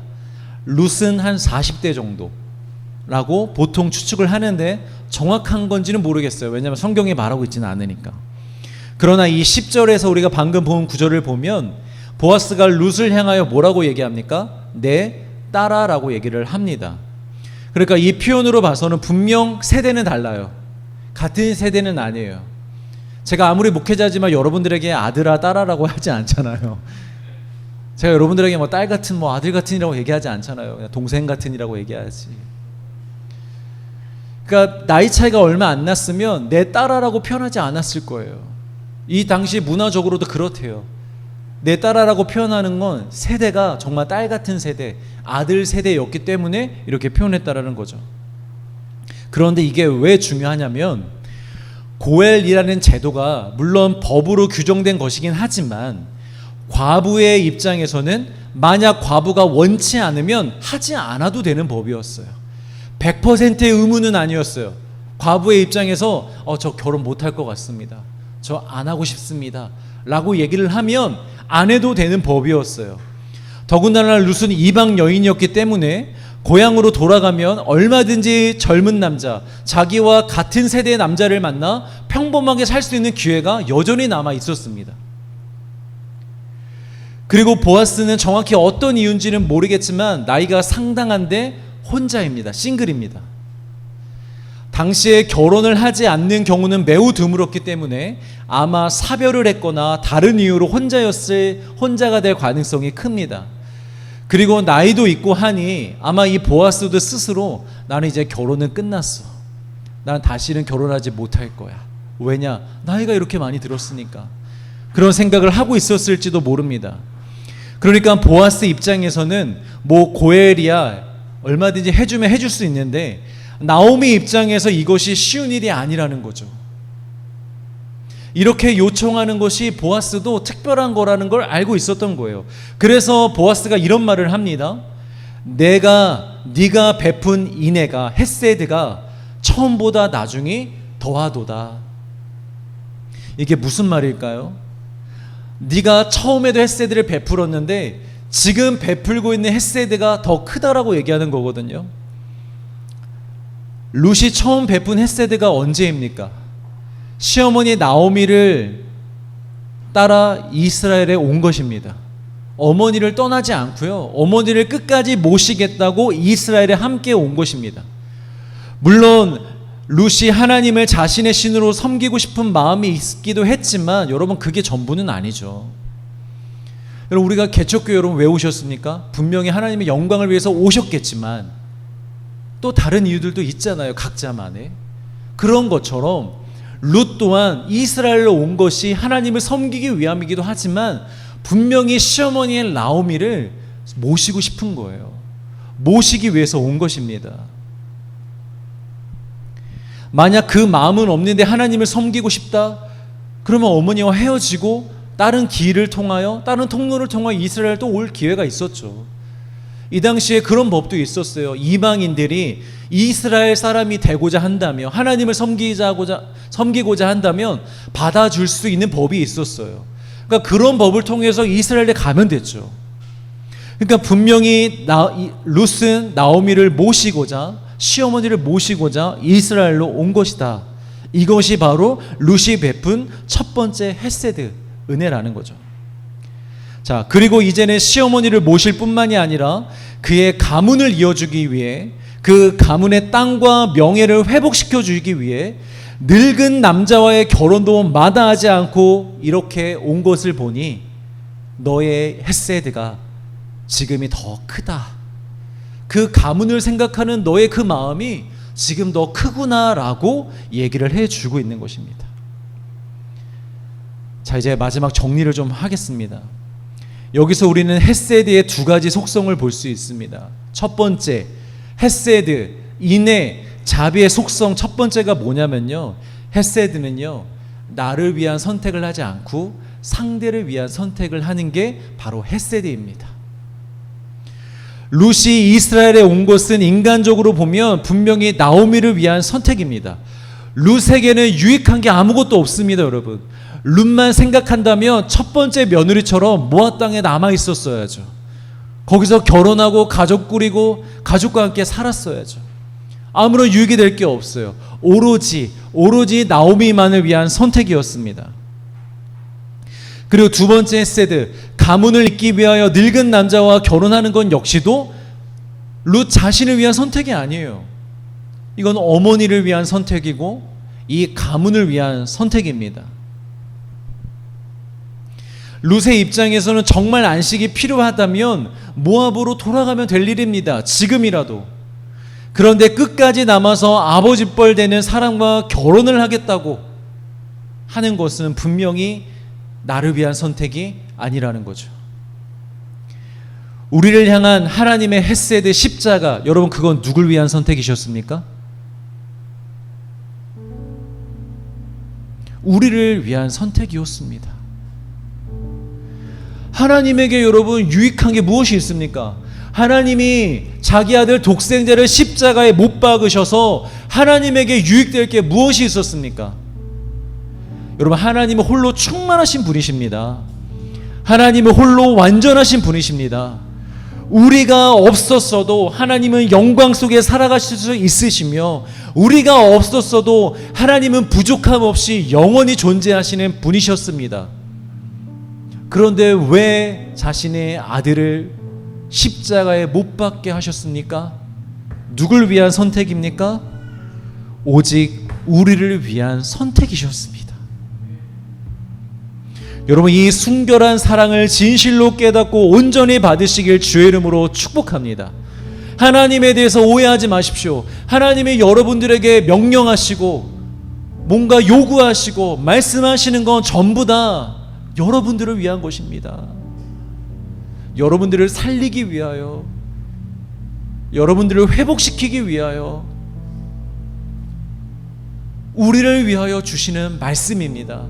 룻은 한 40대 정도라고 보통 추측을 하는데 정확한 건지는 모르겠어요. 왜냐하면 성경에 말하고 있지는 않으니까. 그러나 이 10절에서 우리가 방금 본 구절을 보면 보아스가 룻을 향하여 뭐라고 얘기합니까? 내 딸아라고 얘기를 합니다. 그러니까 이 표현으로 봐서는 분명 세대는 달라요. 같은 세대는 아니에요. 제가 아무리 목회자지만 여러분들에게 아들아 딸아라고 하지 않잖아요. 제가 여러분들에게 뭐 딸 같은 뭐 아들 같은이라고 얘기하지 않잖아요. 그냥 동생 같은이라고 얘기하지. 그러니까 나이 차이가 얼마 안 났으면 내 딸아라고 표현하지 않았을 거예요. 이 당시 문화적으로도 그렇대요. 내 딸아라고 표현하는 건 세대가 정말 딸 같은 세대, 아들 세대였기 때문에 이렇게 표현했다라는 거죠. 그런데 이게 왜 중요하냐면 고엘이라는 제도가 물론 법으로 규정된 것이긴 하지만 과부의 입장에서는 만약 과부가 원치 않으면 하지 않아도 되는 법이었어요. 100%의 의무는 아니었어요. 과부의 입장에서 저 결혼 못할 것 같습니다. 저 안 하고 싶습니다. 라고 얘기를 하면 안 해도 되는 법이었어요. 더군다나 룻은 이방 여인이었기 때문에 고향으로 돌아가면 얼마든지 젊은 남자, 자기와 같은 세대의 남자를 만나 평범하게 살 수 있는 기회가 여전히 남아 있었습니다. 그리고 보아스는 정확히 어떤 이유인지는 모르겠지만 나이가 상당한데 혼자입니다. 싱글입니다. 당시에 결혼을 하지 않는 경우는 매우 드물었기 때문에 아마 사별을 했거나 다른 이유로 혼자가 될 가능성이 큽니다. 그리고 나이도 있고 하니 아마 이 보아스도 스스로 나는 이제 결혼은 끝났어. 난 다시는 결혼하지 못할 거야. 왜냐? 나이가 이렇게 많이 들었으니까. 그런 생각을 하고 있었을지도 모릅니다. 그러니까 보아스 입장에서는 뭐 고엘이야 얼마든지 해주면 해줄 수 있는데 나오미 입장에서 이것이 쉬운 일이 아니라는 거죠. 이렇게 요청하는 것이 보아스도 특별한 거라는 걸 알고 있었던 거예요. 그래서 보아스가 이런 말을 합니다. 네가 베푼 인애가 헤세드가 처음보다 나중이 더하도다. 이게 무슨 말일까요? 네가 처음에도 헤세드를 베풀었는데 지금 베풀고 있는 헤세드가 더 크다라고 얘기하는 거거든요. 룻이 처음 베푼 헤세드가 언제입니까? 시어머니 나오미를 따라 이스라엘에 온 것입니다. 어머니를 떠나지 않고요. 어머니를 끝까지 모시겠다고 이스라엘에 함께 온 것입니다. 물론 룻이 하나님을 자신의 신으로 섬기고 싶은 마음이 있기도 했지만 여러분 그게 전부는 아니죠. 여러분 우리가 개척교회 여러분 왜 오셨습니까? 분명히 하나님의 영광을 위해서 오셨겠지만 또 다른 이유들도 있잖아요. 각자만의. 그런 것처럼 룻 또한 이스라엘로 온 것이 하나님을 섬기기 위함이기도 하지만 분명히 시어머니의 나오미를 모시고 싶은 거예요. 모시기 위해서 온 것입니다. 만약 그 마음은 없는데 하나님을 섬기고 싶다? 그러면 어머니와 헤어지고 다른 길을 통하여, 다른 통로를 통하여 이스라엘 또 올 기회가 있었죠. 이 당시에 그런 법도 있었어요. 이방인들이 이스라엘 사람이 되고자 한다면, 하나님을 섬기고자 한다면 받아줄 수 있는 법이 있었어요. 그러니까 그런 법을 통해서 이스라엘에 가면 됐죠. 그러니까 분명히 룻은 나오미를 모시고자, 시어머니를 모시고자 이스라엘로 온 것이다. 이것이 바로 룻이 베푼 첫 번째 헤세드, 은혜라는 거죠. 자, 그리고 이제는 시어머니를 모실 뿐만이 아니라 그의 가문을 이어주기 위해, 그 가문의 땅과 명예를 회복시켜 주기 위해 늙은 남자와의 결혼도 마다하지 않고 이렇게 온 것을 보니 너의 헤세드가 지금이 더 크다. 그 가문을 생각하는 너의 그 마음이 지금 더 크구나라고 얘기를 해주고 있는 것입니다. 자, 이제 마지막 정리를 좀 하겠습니다. 여기서 우리는 헤세드의 두 가지 속성을 볼 수 있습니다. 첫 번째, 헤세드, 인애, 자비의 속성 첫 번째가 뭐냐면요, 헤세드는요, 나를 위한 선택을 하지 않고 상대를 위한 선택을 하는 게 바로 헤세드입니다. 룻이 이스라엘에 온 것은 인간적으로 보면 분명히 나오미를 위한 선택입니다. 룻에게는 유익한 게 아무것도 없습니다, 여러분. 룻만 생각한다면 첫 번째 며느리처럼 모압 땅에 남아 있었어야죠. 거기서 결혼하고 가족 꾸리고 가족과 함께 살았어야죠. 아무런 유익이 될 게 없어요. 오로지 나오미만을 위한 선택이었습니다. 그리고 두 번째 헤세드, 가문을 잇기 위하여 늙은 남자와 결혼하는 건 역시도 룻 자신을 위한 선택이 아니에요. 이건 어머니를 위한 선택이고 이 가문을 위한 선택입니다. 룻의 입장에서는 정말 안식이 필요하다면 모압으로 돌아가면 될 일입니다. 지금이라도. 그런데 끝까지 남아서 아버지 뻘 되는 사람과 결혼을 하겠다고 하는 것은 분명히 나를 위한 선택이 아니라는 거죠. 우리를 향한 하나님의 헤세드 십자가, 여러분 그건 누굴 위한 선택이셨습니까? 우리를 위한 선택이었습니다. 하나님에게 여러분 유익한 게 무엇이 있습니까? 하나님이 자기 아들 독생자를 십자가에 못 박으셔서 하나님에게 유익될 게 무엇이 있었습니까? 여러분, 하나님은 홀로 충만하신 분이십니다. 하나님은 홀로 완전하신 분이십니다. 우리가 없었어도 하나님은 영광 속에 살아가실 수 있으시며, 우리가 없었어도 하나님은 부족함 없이 영원히 존재하시는 분이셨습니다. 그런데 왜 자신의 아들을 십자가에 못 박게 하셨습니까? 누굴 위한 선택입니까? 오직 우리를 위한 선택이셨습니다. 여러분, 이 순결한 사랑을 진실로 깨닫고 온전히 받으시길 주의 이름으로 축복합니다. 하나님에 대해서 오해하지 마십시오. 하나님이 여러분들에게 명령하시고 뭔가 요구하시고 말씀하시는 건 전부 다 여러분들을 위한 것입니다. 여러분들을 살리기 위하여, 여러분들을 회복시키기 위하여, 우리를 위하여 주시는 말씀입니다.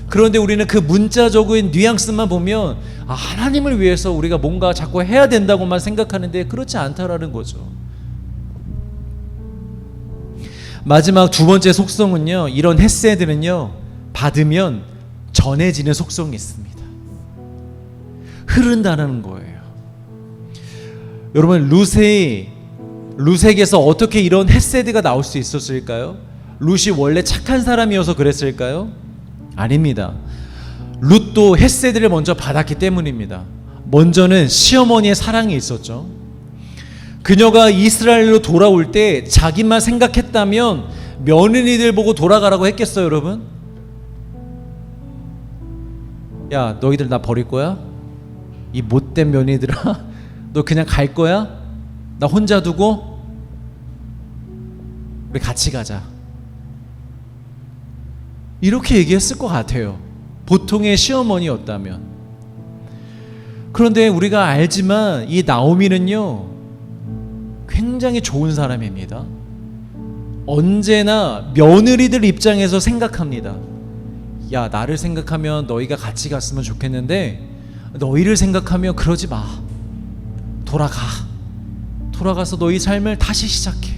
그런데 우리는 그 문자적인 뉘앙스만 보면 하나님을 위해서 우리가 뭔가 자꾸 해야 된다고만 생각하는데 그렇지 않다라는 거죠. 마지막 두 번째 속성은요, 이런 헤세드는요, 받으면 전해지는 속성이 있습니다. 흐른다는 거예요. 여러분, 룻에게서 어떻게 이런 헤세드가 나올 수 있었을까요? 룻이 원래 착한 사람이어서 그랬을까요? 아닙니다. 룻도 헤세드를 먼저 받았기 때문입니다. 먼저는 시어머니의 사랑이 있었죠. 그녀가 이스라엘로 돌아올 때 자기만 생각했다면 며느리들 보고 돌아가라고 했겠어요, 여러분? 야, 너희들 나 버릴 거야? 이 못된 며느리들아, 너 그냥 갈 거야? 나 혼자 두고? 우리 같이 가자. 이렇게 얘기했을 것 같아요. 보통의 시어머니였다면. 그런데 우리가 알지만 이 나오미는요, 굉장히 좋은 사람입니다. 언제나 며느리들 입장에서 생각합니다. 야, 나를 생각하면 너희가 같이 갔으면 좋겠는데 너희를 생각하면 그러지 마. 돌아가서 너희 삶을 다시 시작해.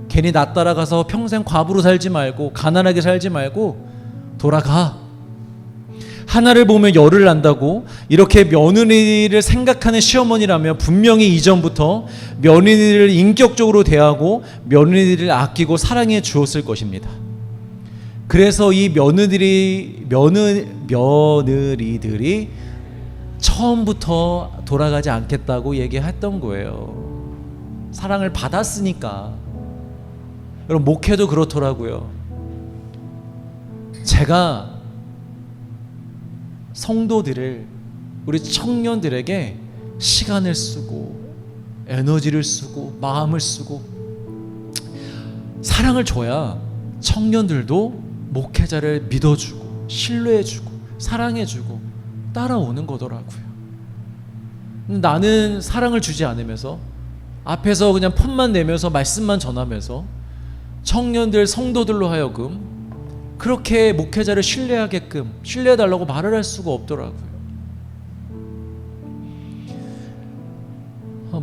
괜히 나 따라가서 평생 과부로 살지 말고 가난하게 살지 말고 돌아가. 하나를 보면 열을 난다고 이렇게 며느리를 생각하는 시어머니라면 분명히 이전부터 며느리를 인격적으로 대하고 며느리를 아끼고 사랑해 주었을 것입니다. 그래서 이 며느리들이 처음부터 돌아가지 않겠다고 얘기했던 거예요. 사랑을 받았으니까. 여러분, 목회도 그렇더라고요. 제가 성도들을, 우리 청년들에게 시간을 쓰고 에너지를 쓰고 마음을 쓰고 사랑을 줘야 청년들도 목회자를 믿어주고 신뢰해주고 사랑해주고 따라오는 거더라고요. 나는 사랑을 주지 않으면서 앞에서 그냥 폰만 내면서 말씀만 전하면서 청년들, 성도들로 하여금 그렇게 목회자를 신뢰하게끔 신뢰해달라고 말을 할 수가 없더라고요.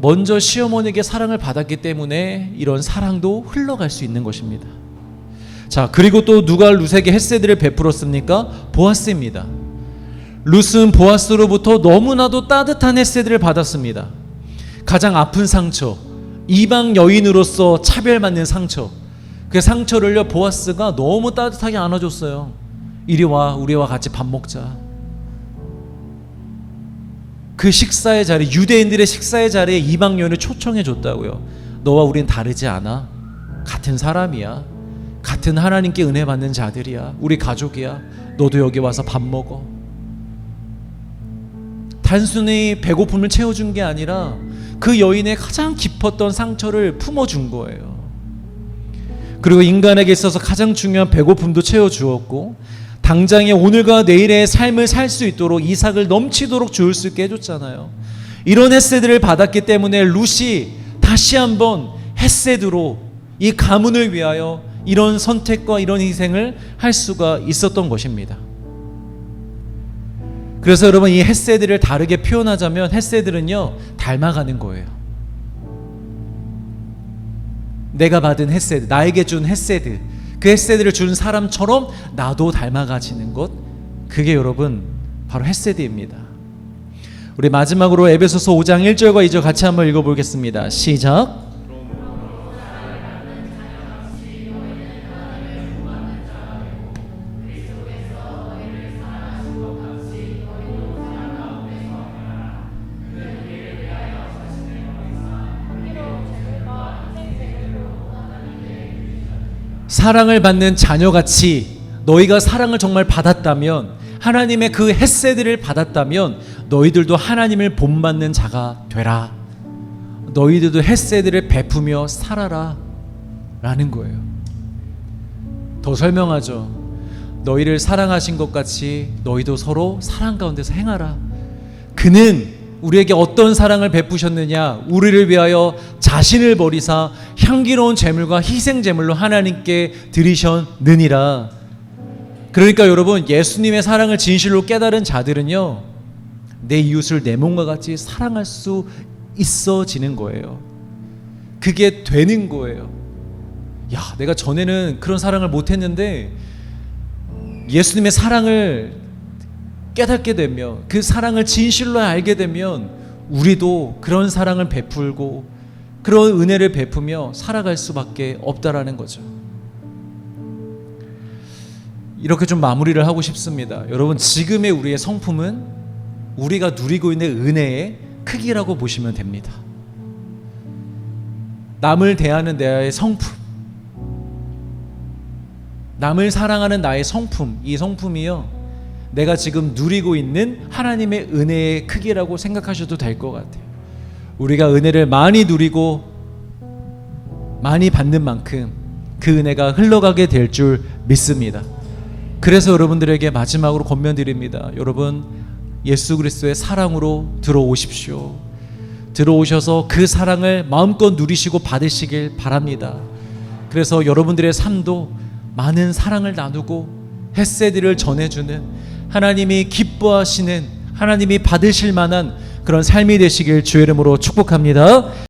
먼저 시어머니에게 사랑을 받았기 때문에 이런 사랑도 흘러갈 수 있는 것입니다. 자, 그리고 또 누가 룻에게 헤세드를 베풀었습니까? 보아스입니다. 룻은 보아스로부터 너무나도 따뜻한 헤세드를 받았습니다. 가장 아픈 상처, 이방 여인으로서 차별받는 상처, 그 상처를요 보아스가 너무 따뜻하게 안아줬어요. 이리 와, 우리와 같이 밥 먹자. 그 식사의 자리, 유대인들의 식사의 자리에 이방 여인을 초청해 줬다고요. 너와 우린 다르지 않아. 같은 사람이야. 같은 하나님께 은혜 받는 자들이야. 우리 가족이야. 너도 여기 와서 밥 먹어. 단순히 배고픔을 채워준 게 아니라 그 여인의 가장 깊었던 상처를 품어준 거예요. 그리고 인간에게 있어서 가장 중요한 배고픔도 채워주었고 당장의 오늘과 내일의 삶을 살 수 있도록 이삭을 넘치도록 주울 수 있게 해줬잖아요. 이런 헤세드를 받았기 때문에 룻이 다시 한번 헤세드로 이 가문을 위하여 이런 선택과 이런 희생을 할 수가 있었던 것입니다. 그래서 여러분, 이 헤세드를 다르게 표현하자면 헤세드는요 닮아가는 거예요. 내가 받은 헤세드, 나에게 준 헤세드, 그 헤세드를 준 사람처럼 나도 닮아가지는 것, 그게 여러분 바로 헤세드입니다. 우리 마지막으로 에베소서 5장 1절과 2절 같이 한번 읽어보겠습니다. 시작. 사랑을 받는 자녀같이 너희가 사랑을 정말 받았다면, 하나님의 그 헤세드를 받았다면 너희들도 하나님을 본받는 자가 되라. 너희들도 헤세드를 베푸며 살아라 라는 거예요. 더 설명하죠. 너희를 사랑하신 것 같이 너희도 서로 사랑 가운데서 행하라. 그는 우리에게 어떤 사랑을 베푸셨느냐? 우리를 위하여 자신을 버리사 향기로운 제물과 희생 제물로 하나님께 드리셨느니라. 그러니까 여러분, 예수님의 사랑을 진실로 깨달은 자들은요 내 이웃을 내 몸과 같이 사랑할 수 있어지는 거예요. 그게 되는 거예요. 야, 내가 전에는 그런 사랑을 못했는데 예수님의 사랑을 깨닫게 되면, 그 사랑을 진실로 알게 되면 우리도 그런 사랑을 베풀고 그런 은혜를 베푸며 살아갈 수밖에 없다라는 거죠. 이렇게 좀 마무리를 하고 싶습니다. 여러분, 지금의 우리의 성품은 우리가 누리고 있는 은혜의 크기라고 보시면 됩니다. 남을 대하는 나의 성품, 남을 사랑하는 나의 성품, 이 성품이요 내가 지금 누리고 있는 하나님의 은혜의 크기라고 생각하셔도 될 것 같아요. 우리가 은혜를 많이 누리고 많이 받는 만큼 그 은혜가 흘러가게 될 줄 믿습니다. 그래서 여러분들에게 마지막으로 권면드립니다. 여러분, 예수 그리스도의 사랑으로 들어오십시오. 들어오셔서 그 사랑을 마음껏 누리시고 받으시길 바랍니다. 그래서 여러분들의 삶도 많은 사랑을 나누고 헤세드를 전해주는, 하나님이 기뻐하시는, 하나님이 받으실 만한 그런 삶이 되시길 주의 이름으로 축복합니다.